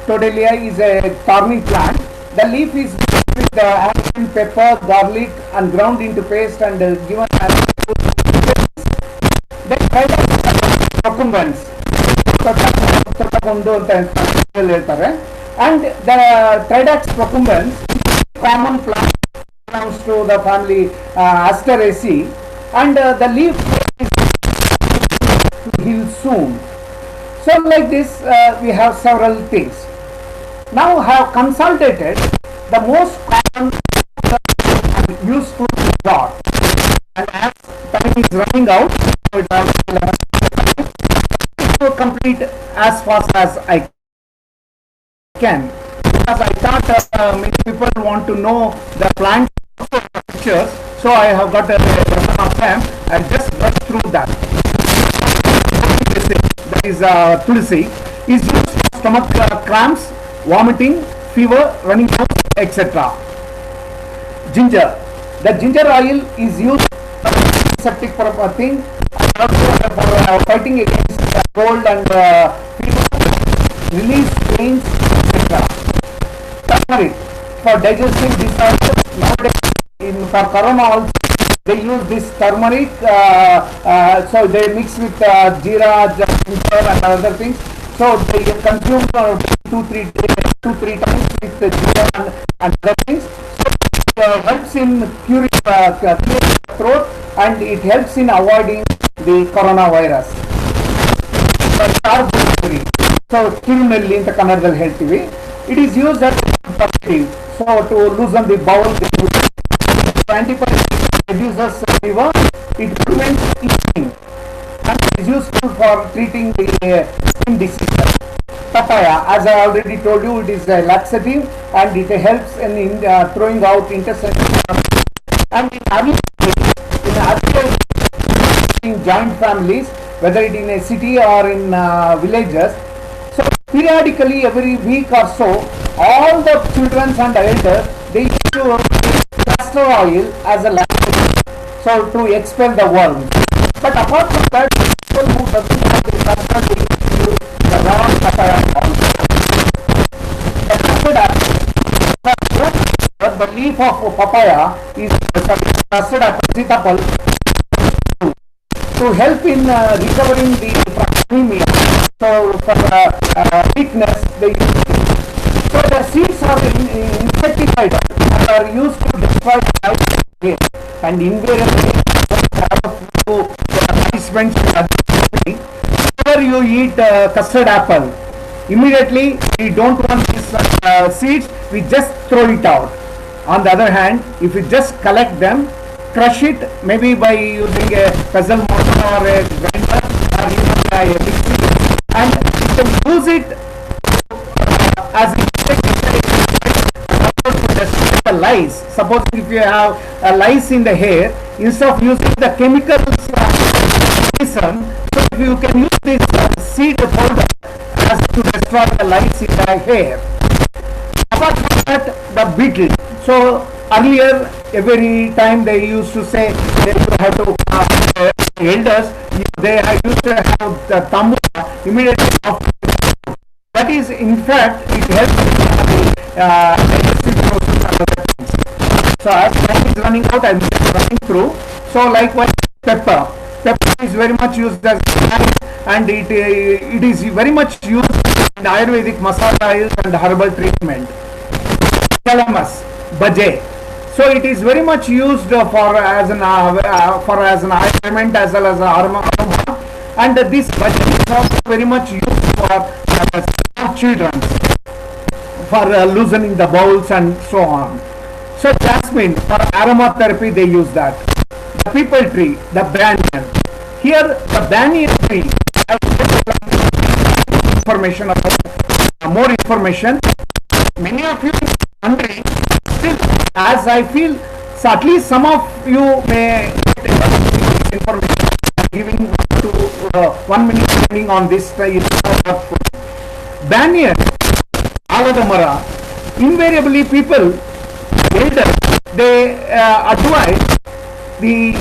Todelia is a thorny plant. The leaf is mixed with the onion, pepper, garlic and ground into paste and given as then procumbens and the Tridax procumbens common plant belongs to the family Asteraceae, and the leaf is to heal soon. So like this we have several things. Now I have consolidated the most common and useful dot, and as time is running out, to complete as fast as I can, because I thought many people want to know the plant pictures, so I have got a version of them and just brush through that. That is tulsi is used for stomach cramps, vomiting, fever, running nose, etc. Ginger. The ginger oil is used for septic thing, also for fighting against cold and fever, release pains, etc. Turmeric for digestive disorders. Nowadays, for corona also they use this turmeric. So they mix with jeera, ginger and other things. So they consume 2-3 times with the jeera and other things. So it helps in curing the throat, and it helps in avoiding the coronavirus. So ಕಿರುನೆಲ್ಲಿ ಅಂತ ಕನ್ನಡದಲ್ಲಿ ಹೇಳ್ತೀವಿ. It is used as a so to loosen the bowel. Antibiotic reduces fever. It prevents itching and is useful for treating the skin diseases. papaya, as I already told you, it is a laxative and it helps in throwing out intestinal. And in earlier in joint families, whether it in a city or in villages, so periodically every week or so, all the children and elders, they used to use castor oil as a laxative, so to expel the worms. But apart from that, people who doesn't have the castor oil use the raw papaya also. The leaf of papaya is custard apple, sitapal, to help in recovering the anemia. So for weakness, they use it. So the seeds are insecticide and are used to destroy lice and invariably whenever you eat custard apple, immediately we don't want these seeds, we just throw it out. On the other hand, if you just collect them, crush it maybe by using a pestle mortar or a grinder or even a mixer, and you can use it as to destroy the lice. Suppose if you have a lice in the hair, instead of using the chemicals so if you can use this seed powder as to destroy the lice in the hair. Apart from that, the beetle. So earlier, every time they used to say they have to elders, they used to have the thumb immediately after. That is, in fact, it helps in the digestive process and other things. So as time is running out, I am running through. So likewise, pepper. Pepper is very much used as and it is very much used in Ayurvedic masala oils and herbal treatment. Calamus, baje. So it is very much used for as an ornament as well as aroma. And this baje is also very much used for children for loosening the bowels and so on. So jasmine, for aromatherapy they use that. The people tree, the banyan. Here the banyan tree, information about more information. Many of you are wondering, still as I feel, so at least some of you may get information. I'm giving to 1 minute training on this. Banyan, aladamara, invariably people, elders, they advise the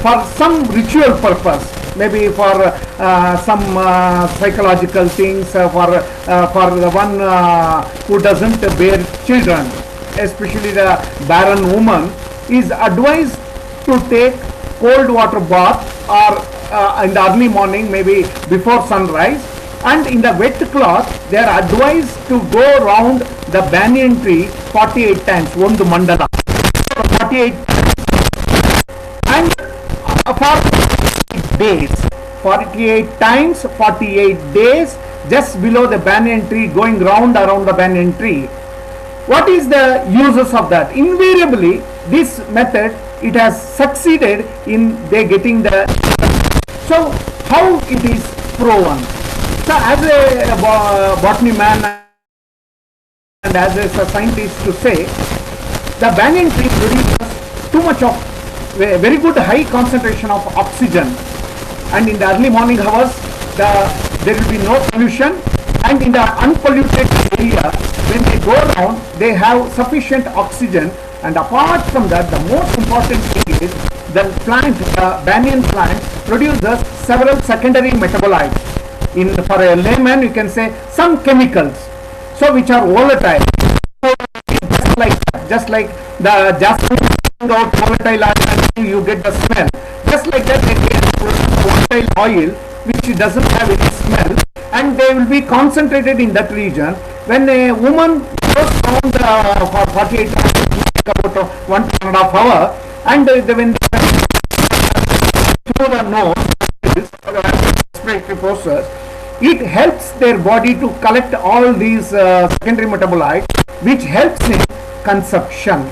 for some ritual purpose, maybe for some psychological things, for the one who doesn't bear children, especially the barren woman, is advised to take cold water bath or in the early morning, maybe before sunrise, and in the wet cloth they are advised to go round the banyan tree 48 times, one mandala, 48 and for days, 48 times, 48 days, just below the banyan tree, going round around the banyan tree. What is the uses of that? Invariably, this method, it has succeeded in they getting the. So how it is proven? So as a botany man and as a scientist to say, the banyan tree produces too much of very good high concentration of oxygen, and in the early morning hours there will be no pollution, and in the unpolluted area when they go around they have sufficient oxygen. And apart from that, the most important thing is the plant, the banyan plant produces several secondary metabolites. For a layman you can say some chemicals, so which are volatile. So just like the jasmine out volatile oil and you get the smell, just like that they get volatile oil which doesn't have any smell, and they will be concentrated in that region. When a woman goes around for 48 hours, about 1.5 hours, and when they through the nose, respiratory process, it helps their body to collect all these secondary metabolites, which helps in consumption.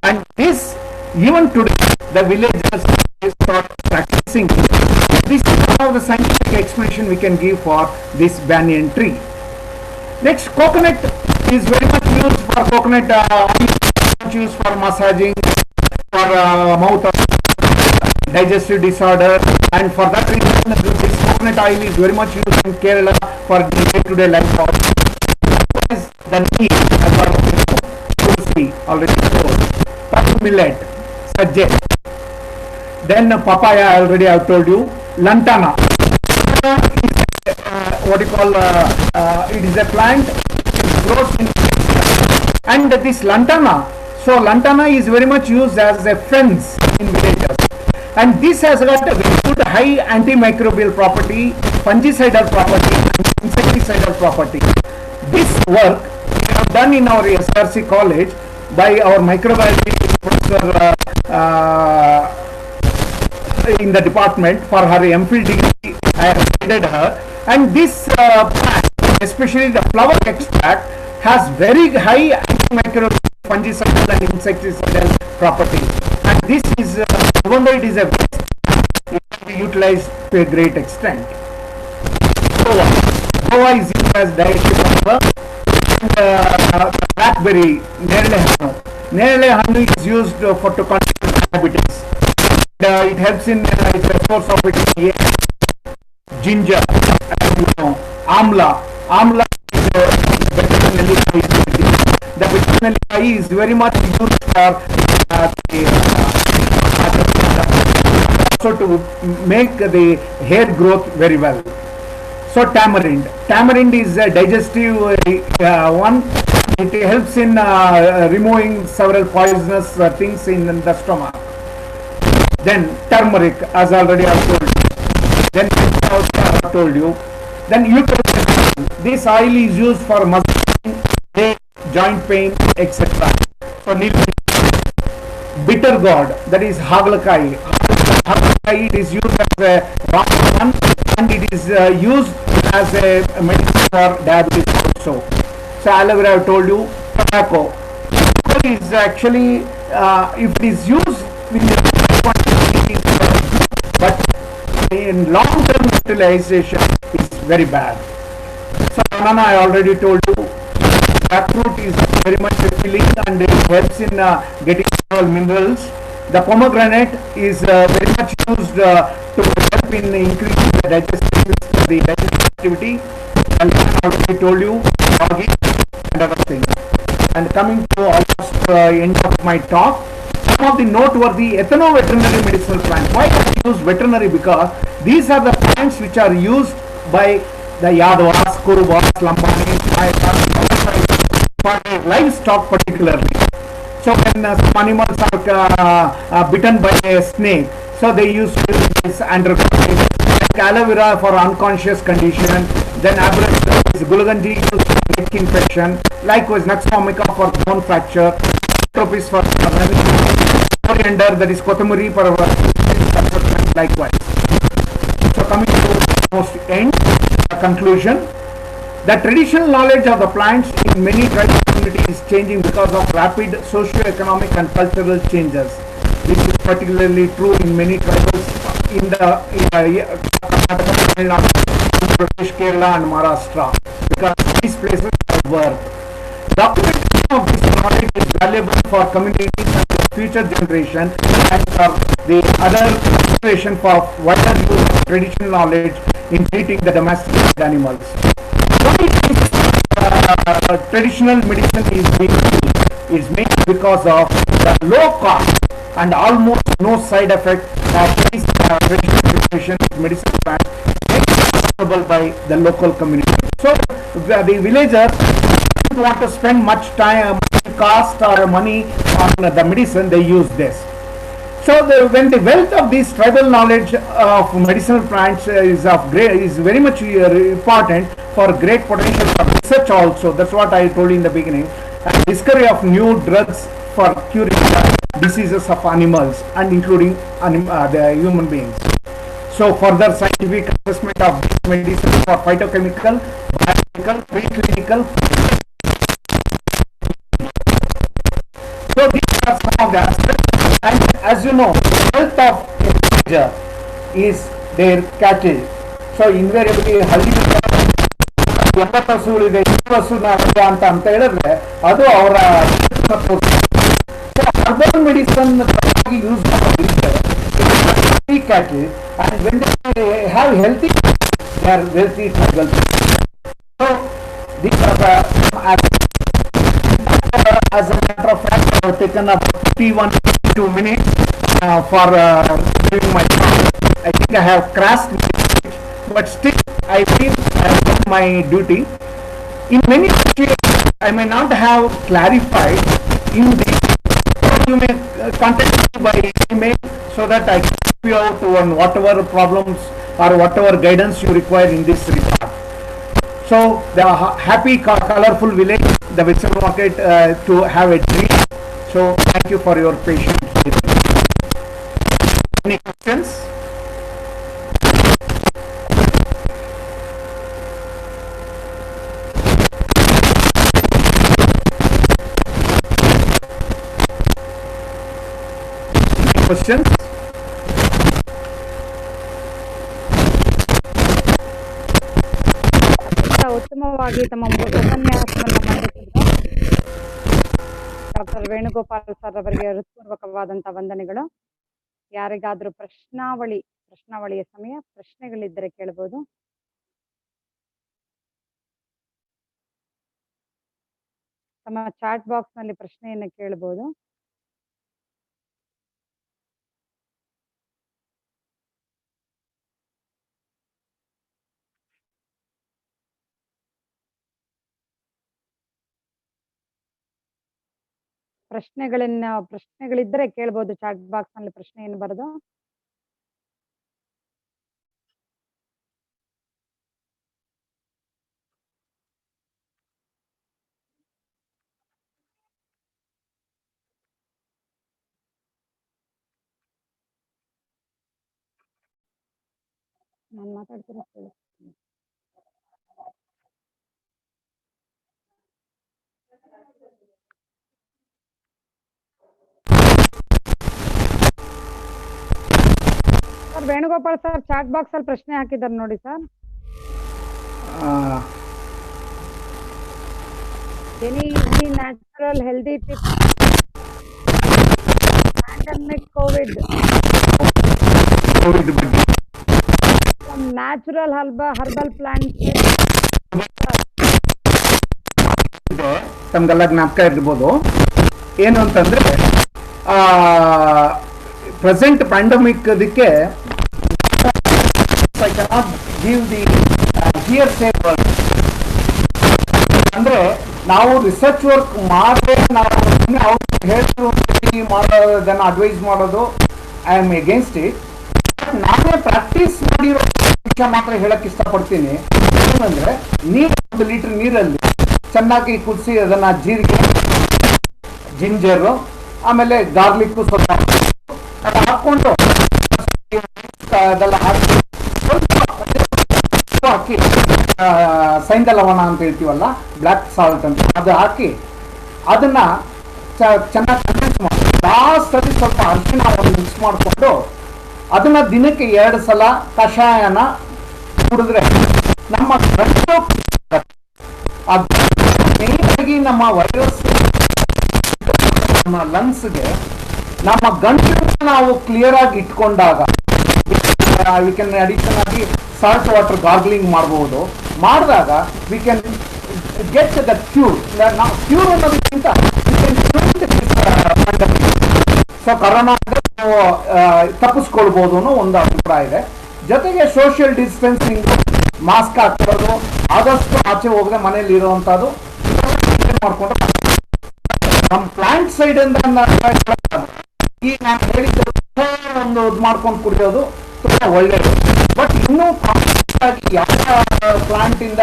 And this, even today, the villagers start practicing. this is one of the scientific explanation we can give for this banyan tree. Next, coconut is very much used for coconut oil, used for massaging, for mouth digestive disorder, and for that reason this coconut oil is very much used in Kerala for the day-to-day life. The neem, as already told, millet, sajjay, then papaya, already I have told you, lantana. What you call it is a plant, it grows in, and this lantana, so lantana is very much used as a fence in villages, and this has got a very good high antimicrobial property, fungicidal property, and insecticidal property. This work we have done in our SRC college by our microbiology professor in the department. For her MPhil degree I have guided her, and this plant, especially the flower extract, has very high antimicrobial, fungicidal and insecticidal properties, and this is even though it is a waste, it can be utilized to a great extent. Guava is used as dietary fiber, and blackberry, nerele honey is used to control diabetes. It helps in it's a source of vitamin A. Ginger, amla is veterinary. The veterinary is very much used for also to make the hair growth very well. So tamarind is a digestive one. It helps in removing several poisonous things in the stomach. Then turmeric, as already I have told you. Then I have told you. Then eucalyptus. This oil is used for muscle, joint pain, etc. So bitter gourd, that is hagalkai. Hagalkai, it is used as a raw one, and it is used as a medicine for diabetes also. So aloe vera I have told you. Tobacco. Tobacco is actually if it is used in the quantity, but in long-term utilization is very bad. So banana I already told you. Jackfruit is very much filling and it helps in getting minerals. The pomegranate is very much used to help in increasing the digestive activity. And I already told you doggy and other things. And coming to almost end of my talk, some of the noteworthy ethno-veterinary medicinal plants. Why I use veterinary? Because these are the plants which are used by the Yadavas, Kurubas, Lambani, for livestock particularly. So when some animals are bitten by a snake, so they use this androgen, like aloe vera for unconscious condition, then abrasive gulaganji used for neck infection, likewise nux vomica for bone fracture, tropis for coriander, that is kotamuri for likewise. So coming to almost end, conclusion. The traditional knowledge of the plants in many tribal communities is changing because of rapid socio-economic and cultural changes. This is particularly true in many tribals in the Kerala and Maharashtra, because these places have work. Documentation of this knowledge is valuable for communities and the future generation, and for the other generation for wider use of traditional knowledge in treating the domesticated animals. Traditional medicine is being used is mainly because of the low cost and almost no side effect of these traditional preparation medicine plants available by the local community. So the villager don't want to spend much time, cost or money on the medicine, they use this. So when the wealth of this tribal knowledge of medicinal plants is very much important for great potential for research also. That's what I told you in the beginning. And discovery of new drugs for curing the diseases of animals and including the human beings. So further scientific assessment of this medicine for phytochemical, biological, preclinical. So these are some of the aspects. And as you know, the health of a villager is their cattle. So invariably ಹಳ್ಳಿ 80 ಹಸುಗಳಿದೆ 20 ಹಸುನ ಅಂತ ಹೇಳಿದ್ರೆ ಅದು ಅವರ herbal medicine use ಮಾಡೋದಿದ್ರೆ cattle, and when they have healthy, they are wealthy tribal. So these are the as a matter of fact, I have taken up 51-2 minutes for doing my talk. I think I have crossed, but still I feel I have done my duty. In many situations, I may not have clarified in the. You may contact me by email so that I can help you out on whatever problems or whatever guidance you require in this regard. So the happy colorful village, the vegetable market to have a treat. So thank you for your patience. Any questions? Questions? ಉತ್ತಮವಾಗಿ ತಮ್ಮ ಉಪನ್ಯಾಸವನ್ನು ಮಂಡಿಸಿದ್ರು doctor Venugopal sir ಅವರಿಗೆ ಹೃತ್ಪೂರ್ವಕವಾದಂತಹ ವಂದನೆಗಳು. ಯಾರಿಗಾದ್ರೂ ಪ್ರಶ್ನಾವಳಿಯ ಸಮಯ, ಪ್ರಶ್ನೆಗಳಿದ್ದರೆ ಕೇಳಬಹುದು. ತಮ್ಮ chat box ನಲ್ಲಿ ಪ್ರಶ್ನೆಯನ್ನು ಕೇಳಬಹುದು. ಪ್ರಶ್ನೆಗಳಿದ್ದರೆ ಕೇಳಬಹುದು. ಚಾಟ್ ಬಾಕ್ಸ್ ನಲ್ಲಿ ಪ್ರಶ್ನೆಯನ್ನು ಬರೆದು. ನಾನು ಮಾತಾಡ್ತೀನಿ. Sir Venugopal sir chat box ಅಲ್ಲಿ ಪ್ರಶ್ನೆ ಹಾಕಿದ್ದಾರೆ ನೋಡಿ sir. Any natural healthy tips pandemic COVID some natural herbal plants ತಮ್ಗೆಲ್ಲ ಜ್ಞಾಪಕ ಇರ್ಬೋದು. ಏನು ಅಂತಂದ್ರೆ ಪ್ರೆಸೆಂಟ್ ಪ್ಯಾಂಡಮಿಕ್ ಅದಕ್ಕೆ I cannot give the hearsay word. ಅಂದ್ರೆ ನಾವು ರಿಸರ್ಚ್ ವರ್ಕ್ ಮಾಡದೆ ನಾವು ಮಾಡೋದನ್ನ ಅಡ್ವೈಸ್ ಮಾಡೋದು ಐ ಆಮ್ ಅಗೇನ್ಸ್ಟ್ ಇಟ್. ನಾನೇ ಪ್ರಾಕ್ಟೀಸ್ ಮಾಡಿರೋ ವಿಷಯ ಮಾತ್ರ ಹೇಳಕ್ ಇಷ್ಟಪಡ್ತೀನಿ. ಏನಂದ್ರೆ ನೀರು 1 ಲೀಟರ್ ನೀರಲ್ಲಿ ಚೆನ್ನಾಗಿ ಕುದಿಸಿ ಅದನ್ನ ಜೀರಿಗೆ, ಜಿಂಜರು, ಆಮೇಲೆ ಗಾರ್ಲಿಕ್ ಸ್ವಲ್ಪ ಅದು ಹಾಕೊಂಡು ಅದೆಲ್ಲ ಹಾಕಿ ಹಾಕಿ ಸೈಂಧ ಲವಣ ಅಂತ ಹೇಳ್ತೀವಲ್ಲ, ಬ್ಲ್ಯಾಕ್ ಸಾಲ್ಟ್ ಅಂತ, ಅದು ಹಾಕಿ ಅದನ್ನ ಚೆನ್ನಾಗಿ ಕಂಡೆನ್ಸ್ ಮಾಡಿ ಲಾಸ್ಟ್ ಅಲ್ಲಿ ಸ್ವಲ್ಪ ಅರಿಶಿನ ಮಿಕ್ಸ್ ಮಾಡಿಕೊಂಡು ಅದನ್ನ ದಿನಕ್ಕೆ 2 ಸಲ ಕಷಾಯನ ಕುಡಿದ್ರೆ ನಮ್ಮ ಗಂಟು ಮೇಲಾಗಿ ನಮ್ಮ ವೈರಸ್ ನಮ್ಮ ಲಂಗ್ಸ್ಗೆ ನಮ್ಮ ಗಂಟನ್ನು ನಾವು ಕ್ಲಿಯರ್ ಆಗಿ ಇಟ್ಕೊಂಡಾಗ ವಿ ಕ್ಯಾನ್ ಅಡಿಷನ್ ಆಗಿ ಸಾಲ್ಟ್ ವಾಟರ್ ಗಾರ್ಗ್ಲಿಂಗ್ ಮಾಡಬಹುದು. ಮಾಡಿದಾಗ we can get the cure. ನಾವು ಕ್ಯೂರ್ ಅನ್ನೋದಕ್ಕಿಂತ ಸೊ ಕರೋನಾ ನಾವು ತಪ್ಪಿಸ್ಕೊಳ್ಬಹುದು ಅನ್ನೋ ಒಂದು ಅಭಿಪ್ರಾಯ ಇದೆ. ಜೊತೆಗೆ ಸೋಷಿಯಲ್ ಡಿಸ್ಟೆನ್ಸಿಂಗ್, ಮಾಸ್ಕ್ ಹಾಕೊಳ್ಳೋದು, ಆದಷ್ಟು ಆಚೆ ಹೋಗದೆ ಮನೇಲಿ ಇರುವಂತದ್ದು ಮಾಡ್ಕೊಂಡ್ರೆ ನಮ್ಮ ಪ್ಲಾಂಟ್ ಸೈಡ್ ಇಂದ ಈಗ ನಾನು ಹೇಳಿದ್ದೆ ಒಂದು ಇದು ಮಾಡ್ಕೊಂಡು ಕುಡಿಯೋದು ತುಂಬಾ ಒಳ್ಳೆಯದು. ಬಟ್ ಇನ್ನೂ ಯಾವ ಪ್ಲಾಂಟ್ ಇಂದ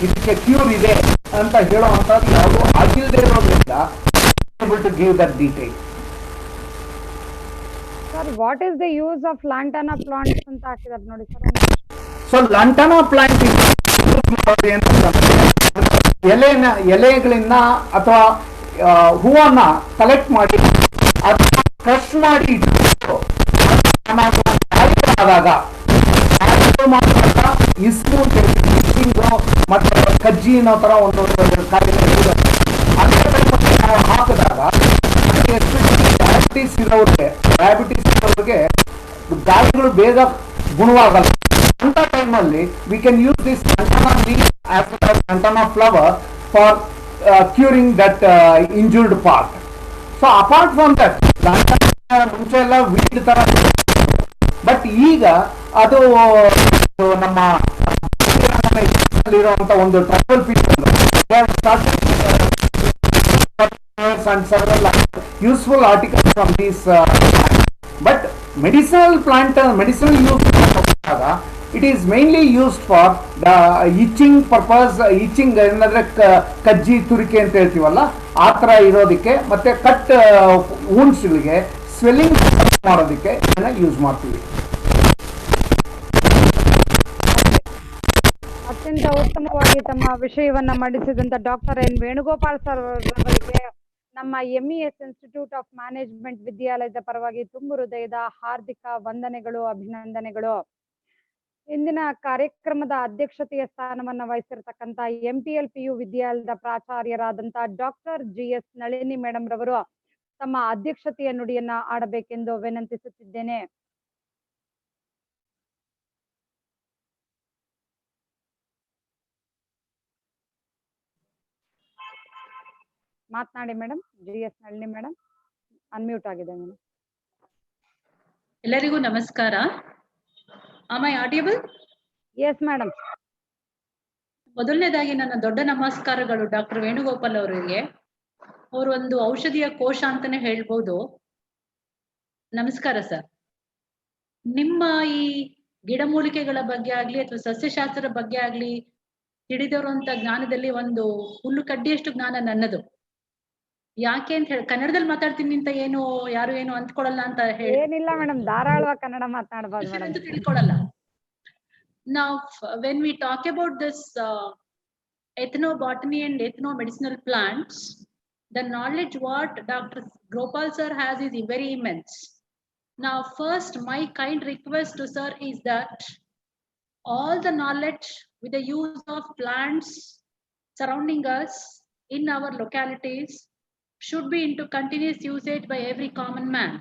ಇದಕ್ಕೆ ಕ್ಯೂರ್ ಇದೆ ಅಂತ ಹೇಳುವಂತದ್ದು ಯಾವುದು ಆಗಿಲ್ಲದೆ ಇರೋದ್ರಿಂದ able to give that detail. Sir, what is the use of lantana plants ಅಂತ ಹಾಕಿದ್ದಾರೆ ನೋಡಿ ಸರ್. ಸೊ ಲಂಟನಾ ಪ್ಲಾಂಟ್ ಎಲೆಗಳಿಂದ ಅಥವಾ ಹೂವನ್ನ ಕಲೆಕ್ಟ್ ಮಾಡಿ ಅದನ್ನ ಕ್ರಶ್ ಮಾಡಿ ಆದಾಗ ಇಸ್ಮು ಅಂತ ಹೇಳಿ ಇಚ್ಚಿಂಗು ಮತ್ತೆ ಕಜ್ಜಿ ಅನ್ನೋ ತರ ಒಂದು ಕಾಯಿಲೆ ನಾವು ಹಾಕಿದಾಗ ಡಯಾಬಿಟಿಸ್ ಇರೋರಿಗೆ ಗಾಯಗಳು ಬೇಗ ಗುಣವಾಗಲ್ಲ. ಅಂತ ಟೈಮಲ್ಲಿ we can use this lantana leaf as well as lantana flower for curing that injured part. So apart from that, lantana ಮುಂಚೆ ಎಲ್ಲ ವೀಡ್ ತರ, ಬಟ್ ಈಗ ಅದು ನಮ್ಮ ಇರುವಂತ ಒಂದು tribal people and several useful articles from these but medicinal use it is mainly used for the itching purpose. Itching ಏನಂದ್ರೆ ಕಜ್ಜಿ ತುರಿಕೆ ಅಂತ ಹೇಳ್ತೀವಲ್ಲ ಆ ತರ ಇರೋದಕ್ಕೆ, ಮತ್ತೆ ಕಟ್ wounds ಗಳಿಗೆ ಸ್ವೆಲ್ಲಿಂಗ್ ಮಾಡೋದಕ್ಕೆ ಯೂಸ್ ಮಾಡ್ತೀವಿ. ಅತ್ಯಂತ ಉತ್ತಮವಾಗಿ ತಮ್ಮ ವಿಷಯವನ್ನ ಮಂಡಿಸಿದಂತ ಡಾಕ್ಟರ್ ವೇಣುಗೋಪಾಲ್ ಸರ್ ಅವರಿಗೆ ನಮ್ಮ MES ಇನ್ಸ್ಟಿಟ್ಯೂಟ್ ಆಫ್ ಮ್ಯಾನೇಜ್ಮೆಂಟ್ ವಿದ್ಯಾಲಯದ ಪರವಾಗಿ ತುಂಬು ಹೃದಯದ ಹಾರ್ದಿಕ ವಂದನೆಗಳು, ಅಭಿನಂದನೆಗಳು. ಇಂದಿನ ಕಾರ್ಯಕ್ರಮದ ಅಧ್ಯಕ್ಷತೆಯ ಸ್ಥಾನವನ್ನ ವಹಿಸಿರ್ತಕ್ಕಂಥ MPL PU ವಿದ್ಯಾಲಯದ ಪ್ರಾಚಾರ್ಯರಾದಂತ ಡಾಕ್ಟರ್ GS ನಳಿನಿ ಮೇಡಮ್ ರವರು ತಮ್ಮ ಅಧ್ಯಕ್ಷತೆಯ ನುಡಿಯನ್ನ ಆಡಬೇಕೆಂದು ವಿನಂತಿಸುತ್ತಿದ್ದೇನೆ. ಮಾತನಾಡಿ madam. GS Nalini madam unmute ಆಗಿದೆ ಮೇಡಮ್. ಎಲ್ಲರಿಗೂ ನಮಸ್ಕಾರ. Am I audible? Yes madam. ಮೊದಲನೇದಾಗಿ ನನ್ನ ದೊಡ್ಡ ನಮಸ್ಕಾರಗಳು ಡಾಕ್ಟರ್ ವೇಣುಗೋಪಾಲ್ ಅವರಿಗೆ. ಅವರು ಒಂದು ಔಷಧಿಯ ಕೋಶ ಅಂತಾನೆ ಹೇಳ್ಬೋದು. ನಮಸ್ಕಾರ ಸರ್. ನಿಮ್ಮ ಈ ಗಿಡಮೂಲಿಕೆಗಳ ಬಗ್ಗೆ ಆಗ್ಲಿ ಅಥವಾ ಸಸ್ಯಶಾಸ್ತ್ರದ ಬಗ್ಗೆ ಆಗ್ಲಿ ತಿಳಿದಿರುವಂತ ಜ್ಞಾನದಲ್ಲಿ ಒಂದು ಹುಲ್ಲು ಕಡ್ಡಿಯಷ್ಟು ಜ್ಞಾನ ನನ್ನದು. ಯಾಕೆ ಅಂತ ಹೇಳಿ ಕನ್ನಡದಲ್ಲಿ ಮಾತಾಡ್ತೀನಿ ಅಂತ ಏನು ಯಾರು ಏನು ಅಂದ್ಕೊಳಲ್ಲ ಅಂತ ಹೇಳಿ. ಏನಿಲ್ಲ ಮೇಡಮ್, ಧಾರಾಳವಾಗಿ ಕನ್ನಡ ಮಾತನಾಡಬಹುದು madam. ತಿಳ್ಕೊಳಲ್ಲ. Now when we talk about this ethnobotany and ethnomedicinal plants, the knowledge what Dr. Gopal sir has is very immense. Now first my kind request to sir is that all the knowledge with the use of plants surrounding us in our localities should be into continuous usage by every common man.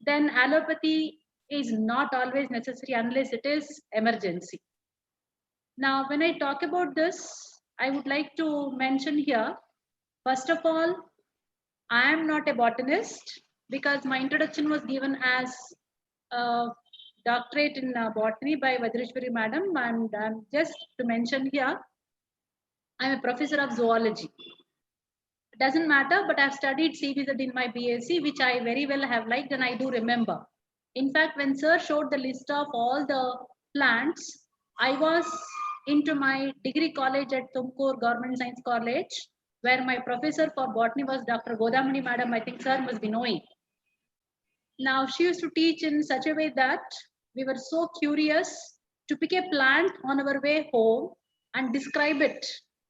Then allopathy is not always necessary unless it is emergency. Now when I talk about this, I would like to mention here, first of all, I am not a botanist because my introduction was given as a doctorate in botany by Vadrashwari madam, and just to mention here, I'm a professor of zoology. Doesn't matter, but I've studied CBZ in my BSc, which I very well have liked and I do remember. In fact, when sir showed the list of all the plants, I was into my degree college at Tumkur Government Science College, where my professor for botany was Dr. Godamani madam. I think sir must be knowing. Now she used to teach in such a way that we were so curious to pick a plant on our way home and describe it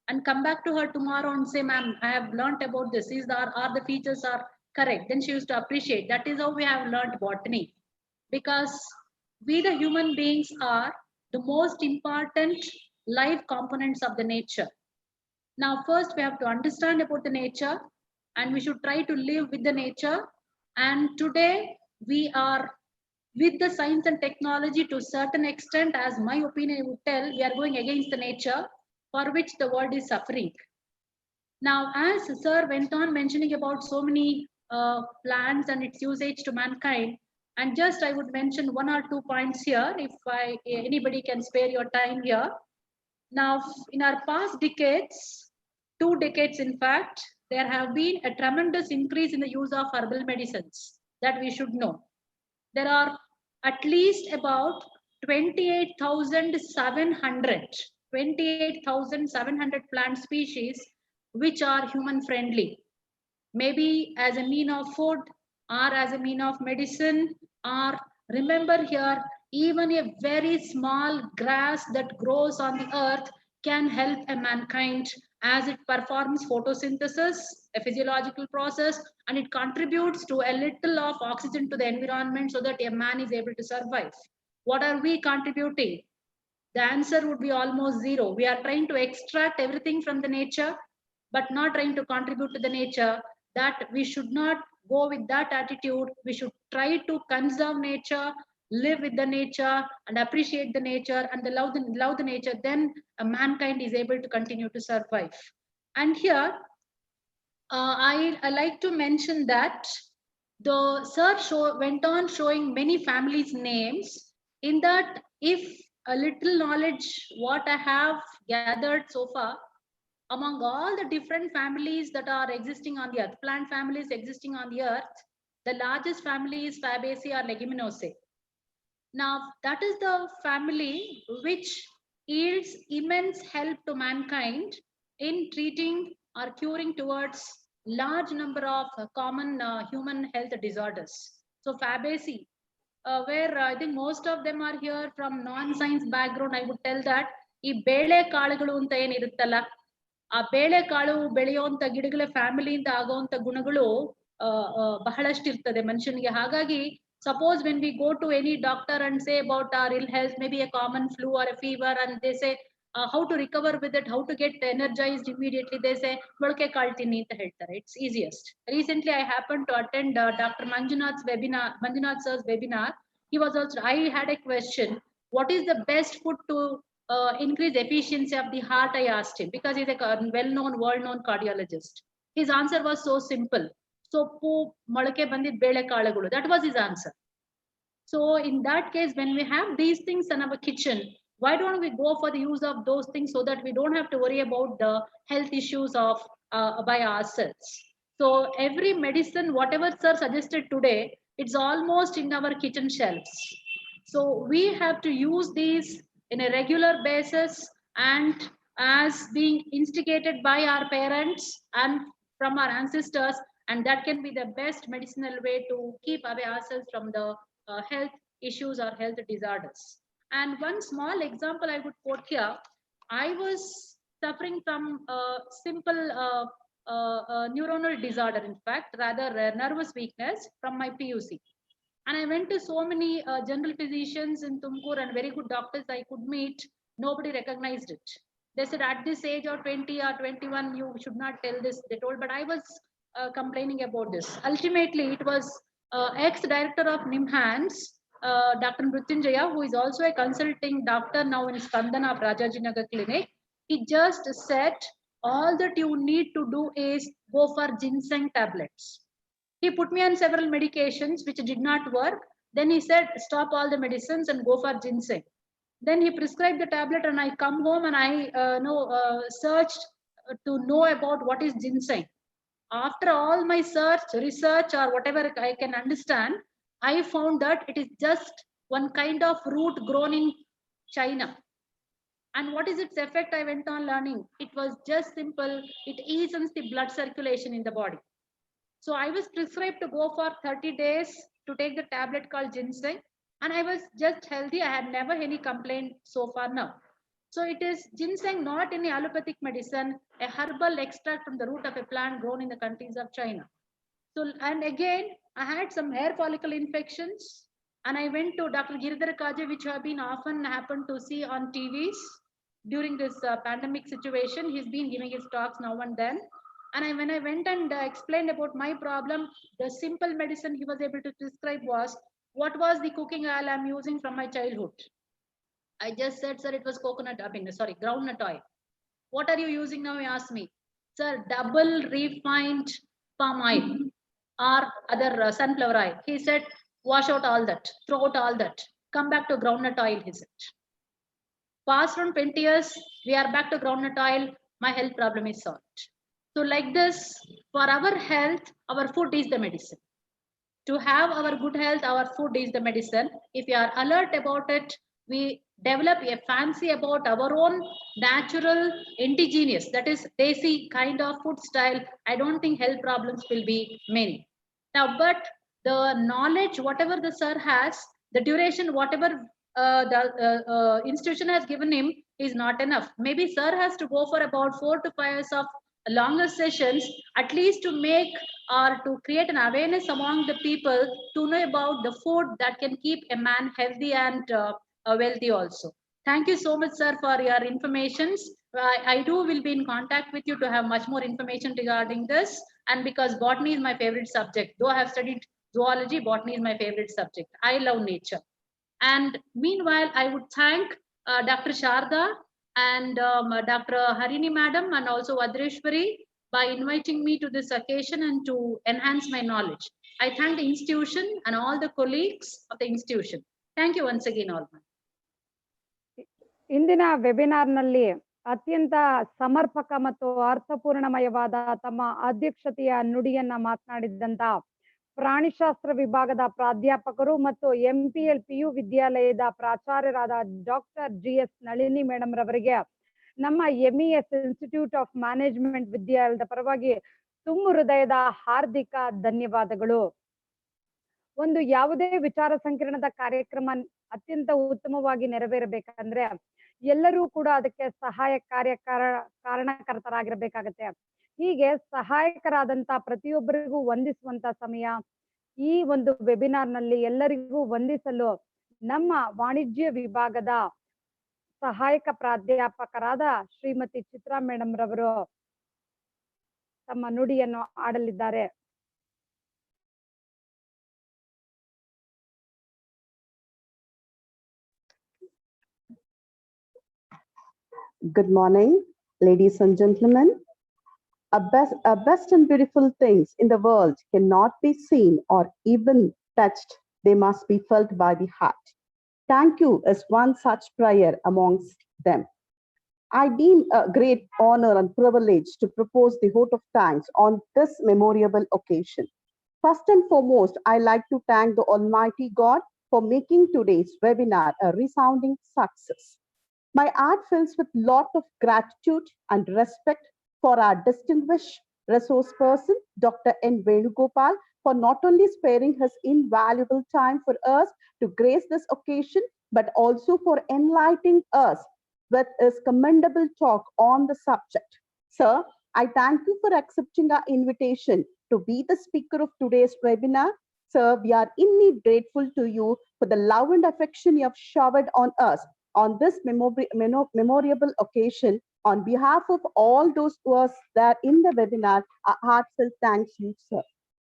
and come back to her tomorrow and say, ma'am, I have learnt about this. Are the features are correct? Then she used to appreciate. That is how we have learnt botany. Because we the human beings are the most important life components of the nature. Now first we have to understand about the nature and we should try to live with the nature. And today we are with the science and technology to a certain extent, as my opinion would tell, we are going against the nature, for which the world is suffering. Now as sir went on mentioning about so many plants and its usage to mankind, and just I would mention one or two points here if anybody can spare your time here. Now in our past decades, 2 decades in fact, there have been a tremendous increase in the use of herbal medicines that we should know. There are at least about 28,700 plant species which are human friendly, maybe as a mean of food or as a mean of medicine, or remember here, even a very small grass that grows on the earth can help a mankind as it performs photosynthesis, a physiological process, and it contributes to a little of oxygen to the environment so that a man is able to survive. What are we contributing? the answer would be almost zero. We are trying to extract everything from the nature, but not trying to contribute to the nature. That we should not go with that attitude. We should try to conserve nature, live with the nature, and appreciate the nature, and love the nature. Then mankind is able to continue to survive. And here, I like to mention that the sir went on showing many families' names. In that, if a little knowledge what I have gathered so far, among all the different families that are existing on the earth, plant families existing on the earth, the largest family is Fabaceae or Leguminosae. Now, that is the family which yields immense help to mankind in treating or curing towards large number of common human health disorders. So Fabaceae, where I think most of them are here from non-science background, I would tell that ಈ ಬೇಳೆ ಕಾಳುಗಳು ಅಂತ ಏನಿರುತ್ತಲ್ಲ, ಆ ಬೇಳೆ ಕಾಳು ಬೆಳೆಯುವಂತ ಗಿಡಗಳ ಫ್ಯಾಮಿಲಿಯಿಂದ ಆಗುವಂತ ಗುಣಗಳು ಬಹಳಷ್ಟು ಇರ್ತದೆ ಮನುಷ್ಯನಿಗೆ. ಹಾಗಾಗಿ suppose when we go to any doctor and say about our ill health, maybe a common flu or a fever, and they say how to recover with it, how to get energized immediately, they say molke kaal tinni anta heltare. It's easiest. Recently I happened to attend Dr. Manjunath sir's webinar. He was also, I had a question, what is the best food to increase efficiency of the heart, I asked him, because he's a well-known, world-known cardiologist. His answer was so simple. Soppu, molke bandid bele kalagulu. That was his answer. So in that case, when we have these things in our kitchen, why don't we go for the use of those things so that we don't have to worry about the health issues of by ourselves? So every medicine, whatever sir suggested today, it's almost in our kitchen shelves. So we have to use these in a regular basis and as being instigated by our parents and from our ancestors, and that can be the best medicinal way to keep away ourselves from the health issues or health disorders. And one small example I would quote here, I was suffering from a simple neuronal disorder, in fact, rather nervous weakness from my PUC. And I went to so many general physicians in Tumkur and very good doctors I could meet. Nobody recognized it. They said at this age of 20 or 21, you should not tell this, they told, but I was complaining about this. Ultimately, it was ex-director of NIMHANS, Dr. Mrutyunjaya, who is also a consulting doctor now in Spandana of Rajajinagar Clinic. He just said, all that you need to do is go for ginseng tablets. He put me on several medications which did not work. Then he said, stop all the medicines and go for ginseng. Then he prescribed the tablet and I come home and I searched to know about what is ginseng. After all my research or whatever I can understand, I found that it is just one kind of root grown in China. And what is its effect? I went on learning. It was just simple. It eases the blood circulation in the body. So I was prescribed to go for 30 days to take the tablet called ginseng. And I was just healthy. I had never any complaint so far now. So it is ginseng, not any allopathic medicine, a herbal extract from the root of a plant grown in the countries of China. So, and again, I had some hair follicle infections and I went to Dr. Giridhar Kaje, which have been often happened to see on TVs during this pandemic situation. He's been giving his talks now and then. And when I went and explained about my problem, the simple medicine he was able to prescribe was, what was the cooking oil I'm using from my childhood? I just said, sir, it was groundnut oil. What are you using now? He asked me, sir, double refined palm oil or other sunflower oil. He said, wash out all that, throw out all that, come back to groundnut oil, he said. Past from 20 years, we are back to groundnut oil. My health problem is solved. So like this, for our health, our food is the medicine. To have our good health, our food is the medicine. If we are alert about it, we develop a fancy about our own natural, indigenous, that is desi kind of food style, I don't think health problems will be many. Now, but the knowledge, whatever the sir has, the duration, whatever the institution has given him is not enough. Maybe sir has to go for about 4 to 5 years of longer sessions, at least to make or to create an awareness among the people to know about the food that can keep a man healthy and wealthy also. Thank you so much, sir, for your informations. I too will be in contact with you to have much more information regarding this. And because botany is my favorite subject, though I have studied zoology, botany is my favorite subject. I love nature. And meanwhile, I would thank Dr. Sharda and Dr. Harini Madam and also Vadreshwari by inviting me to this occasion and to enhance my knowledge. I thank the institution and all the colleagues of the institution. Thank you once again, all. ಇಂದಿನ ವೆಬಿನಾರ್ನಲ್ಲಿ ಅತ್ಯಂತ ಸಮರ್ಪಕ ಮತ್ತು ಅರ್ಥಪೂರ್ಣಮಯವಾದ ತಮ್ಮ ಅಧ್ಯಕ್ಷತೆಯ ನುಡಿಯನ್ನ ಮಾತನಾಡಿದಂತ ಪ್ರಾಣಿಶಾಸ್ತ್ರ ವಿಭಾಗದ ಪ್ರಾಧ್ಯಾಪಕರು ಮತ್ತು MPL PU ವಿದ್ಯಾಲಯದ ಪ್ರಾಚಾರ್ಯರಾದ ಡಾಕ್ಟರ್ GS ನಳಿನಿ ಮೇಡಮ್ ರವರಿಗೆ ನಮ್ಮ MES ಇನ್ಸ್ಟಿಟ್ಯೂಟ್ ಆಫ್ ಮ್ಯಾನೇಜ್ಮೆಂಟ್ ವಿದ್ಯಾಲಯದ ಪರವಾಗಿ ತುಂಬ ಹೃದಯದ ಹಾರ್ದಿಕ ಧನ್ಯವಾದಗಳು. ಒಂದು ಯಾವುದೇ ವಿಚಾರ ಸಂಕಿರಣದ ಕಾರ್ಯಕ್ರಮ ಅತ್ಯಂತ ಉತ್ತಮವಾಗಿ ನೆರವೇರಬೇಕಂದ್ರೆ ಎಲ್ಲರೂ ಕೂಡ ಅದಕ್ಕೆ ಸಹಾಯ ಕಾರಣಕರ್ತರಾಗಿರ್ಬೇಕಾಗತ್ತೆ. ಹೀಗೆ ಸಹಾಯಕರಾದಂತ ಪ್ರತಿಯೊಬ್ಬರಿಗೂ ವಂದಿಸುವಂತ ಸಮಯ. ಈ ಒಂದು ವೆಬಿನಾರ್ ನಲ್ಲಿ ಎಲ್ಲರಿಗೂ ವಂದಿಸಲು ನಮ್ಮ ವಾಣಿಜ್ಯ ವಿಭಾಗದ ಸಹಾಯಕ ಪ್ರಾಧ್ಯಾಪಕರಾದ ಶ್ರೀಮತಿ ಚಿತ್ರಾ ಮೇಡಮ್ ರವರು ತಮ್ಮ ನುಡಿಯನ್ನು ಆಡಲಿದ್ದಾರೆ. Good morning, ladies and gentlemen. A best and beautiful things in the world cannot be seen or even touched. They must be felt by the heart. Thank you is one such prayer amongst them. I deem a great honor and privilege to propose the vote of thanks on this memorable occasion. First and foremost, I like to thank the Almighty God for making today's webinar a resounding success. My heart fills with lot of gratitude and respect for our distinguished resource person, Dr.N.Venugopal, for not only sparing his invaluable time for us to grace this occasion, but also for enlightening us with his commendable talk on the subject. Sir, I thank you for accepting our invitation to be the speaker of today's webinar. Sir, we are indeed grateful to you for the love and affection you have showered on us on this memorable occasion. On behalf of all those who are there in the webinar, a heartfelt thanks you, sir.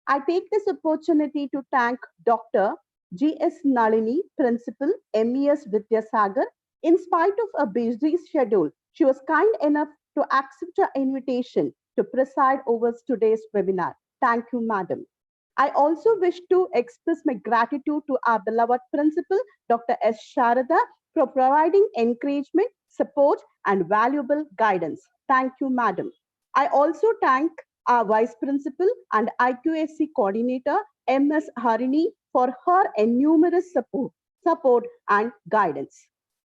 I take this opportunity to thank Dr. GS Nalini, Principal, MES Vidyasagar. In spite of a busy schedule, she was kind enough to accept our invitation to preside over today's webinar. Thank you, madam. I also wish to express my gratitude to our beloved Principal, Dr. S.J.R, for providing encouragement, support, and valuable guidance. Thank you, madam. I also thank our Vice Principal and IQAC Coordinator, MS Harini, for her innumerous support and guidance.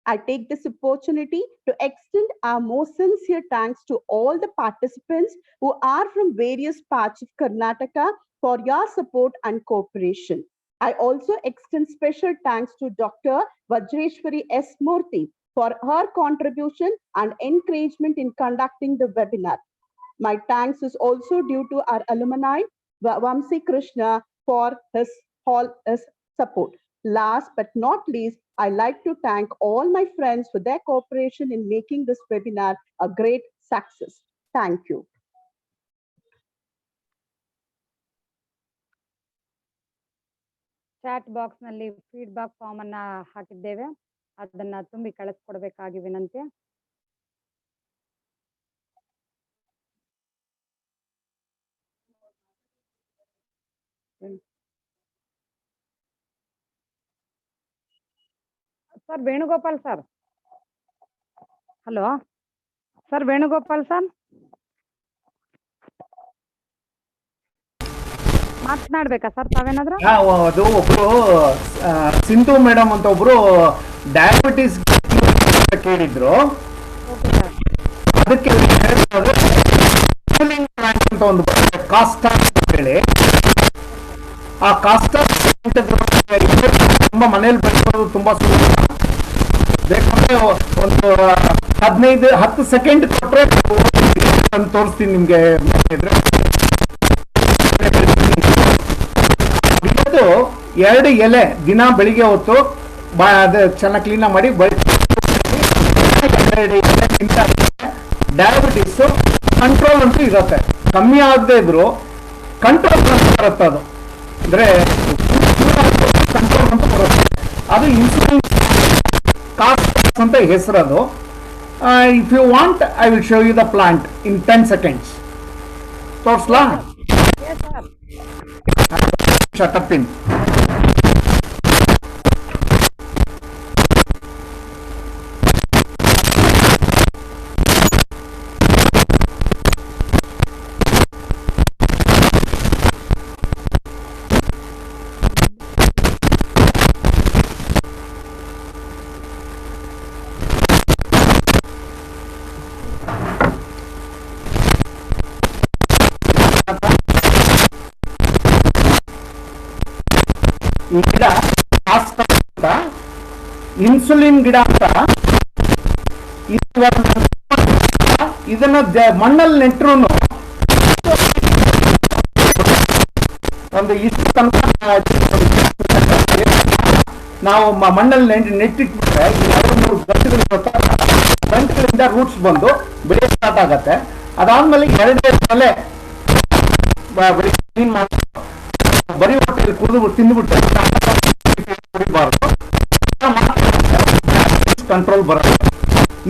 I take this opportunity to extend our most sincere thanks to all the participants who are from various parts of Karnataka for your support and cooperation. I also extend special thanks to Dr. Vadreshwari S. Murthy for her contribution and encouragement in conducting the webinar. My thanks is also due to our alumni, Vamsi Krishna, for his support. Last but not least, I like to thank all my friends for their cooperation in making this webinar a great success. Thank you. Chat box ನಲ್ಲಿ feedback form ಅನ್ನ ಹಾಕಿದ್ದೇವೆ, ಅದನ್ನ ತುಂಬಿ ಕಳಿಸ್ಕೊಡ್ಬೇಕಾಗಿ ವಿನಂತಿ. Sir Venugopal sir, hello sir Venugopal sir ಮಾತನಾಡ್ಬೇಕಾ sir ತಾವೇನಾದ್ರು? ಅದು ಒಬ್ರು ಸಿಂಧು ಮೇಡಮ್ ಅಂತ ಒಬ್ರು ಡಯಾಬಿಟಿಸ್ ಕೇಳಿದ್ರು, ಅದಕ್ಕೆ ಅಂತ ಒಂದು ಕಾಸ್ಟರ್ ಹೇಳಿ, ಆ ಕಾಸ್ಟರ್ ತುಂಬಾ ಮನೇಲಿ ಬೆಳೆಸೋದು ತುಂಬಾ ಸುಲಭ. ಬೇಕಂದ್ರೆ ಒಂದು 10 ಸೆಕೆಂಡ್ ಕೊಟ್ರೆ ತೋರಿಸ್ತೀನಿ ನಿಮ್ಗೆ. ಇವತ್ತು 2 ಎಲೆ ದಿನ ಬೆಳಿಗ್ಗೆ ಹೊತ್ತು ಅದು ಚೆನ್ನಾಗಿ ಕ್ಲೀನ್ ಮಾಡಿ ಡಯಾಬಿಟಿಸ್ ಕಂಟ್ರೋಲ್ ಅಂತೂ ಇರುತ್ತೆ, ಕಮ್ಮಿ ಆಗದೆ ಇದ್ರು ಕಂಟ್ರೋಲ್ ಬರುತ್ತೆ. ಅದು ಅಂದ್ರೆ ಕಂಟ್ರೋಲ್ ಅಂತ ಬರುತ್ತೆ. ಅದು ಇನ್ಸುಲಿನ್ ಕಾಸ್ಟ್ ಅಂತ ಹೆಸರು. ಅದು if you want I will show you the plant in 10 seconds. ತೋರ್ಸ್ಲಾ? ಶಟಪಿನ್ ಈ ಗಿಡ ಅಂತ ಇನ್ಸುಲಿನ್ ಗಿಡ ಅಂತ ಇದನ್ನ ಮಣ್ಣಲ್ಲಿ ನೆಟ್ಟರು ಒಂದು ಇಷ್ಟು ತನಕ ನಾವು ಮಣ್ಣಲ್ಲಿ ನೆಟ್ಟಿಟ್ಬಿಟ್ರೆ 2-3 ಗಂಟೆಗಳಿಂದ ರೂಟ್ಸ್ ಬಂದು ಬೆಳೆ ಸ್ಟಾರ್ಟ್ ಆಗತ್ತೆ. ಅದಾದ್ಮೇಲೆ 2 ತಲೆ ಕ್ಲೀನ್ ಮಾಡಿ ಬರೀ ಹೊಟ್ಟೆಯಲ್ಲಿ ಕುಡಿದು ತಿಂದ್ಬಿಟ್ರೆ ಕುಡಿಬಾರ್ದು, ಕಂಟ್ರೋಲ್ ಬರುತ್ತೆ.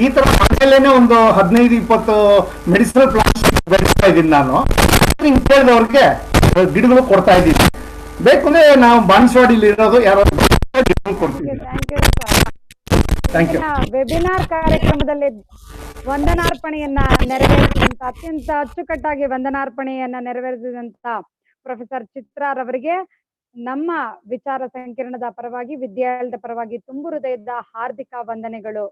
ಈ ತರ ಮನೆಯಲ್ಲೇನೆ ಒಂದು 15-20 ಮೆಡಿಸಿನಲ್ ಪ್ಲಾಂಟ್ಸ್ ಬೆಳೆಸ್ತಾ ಇದ್ದೀನಿ ನಾನು. ಕೇಳಿದವ್ರಿಗೆ ಗಿಡಗಳು ಕೊಡ್ತಾ ಇದ್ದೀನಿ. ಬೇಕು ಅಂದ್ರೆ ನಾವು ಬಾಣಸವಾಡಿಲಿ ಇರೋದು ಯಾರೋ ಕೊಡ್ತೀವಿ. Thank you. ವೆಬಿನಾರ್ ಕಾರ್ಯಕ್ರಮದಲ್ಲಿ ವಂದನಾರ್ಪಣೆಯನ್ನ ನೆರವೇರಿಸಿದಂತ ಅತ್ಯಂತ ಅಚ್ಚುಕಟ್ಟಾಗಿ ವಂದನಾರ್ಪಣೆಯನ್ನ ನೆರವೇರಿಸಿದಂತ ಪ್ರೊಫೆಸರ್ ಚಿತ್ರಾರವರಿಗೆ ನಮ್ಮ ವಿಚಾರ ಸಂಕಿರಣದ ಪರವಾಗಿ, ವಿದ್ಯಾಲಯದ ಪರವಾಗಿ ತುಂಬು ಹೃದಯದ ಹಾರ್ದಿಕ ವಂದನೆಗಳು.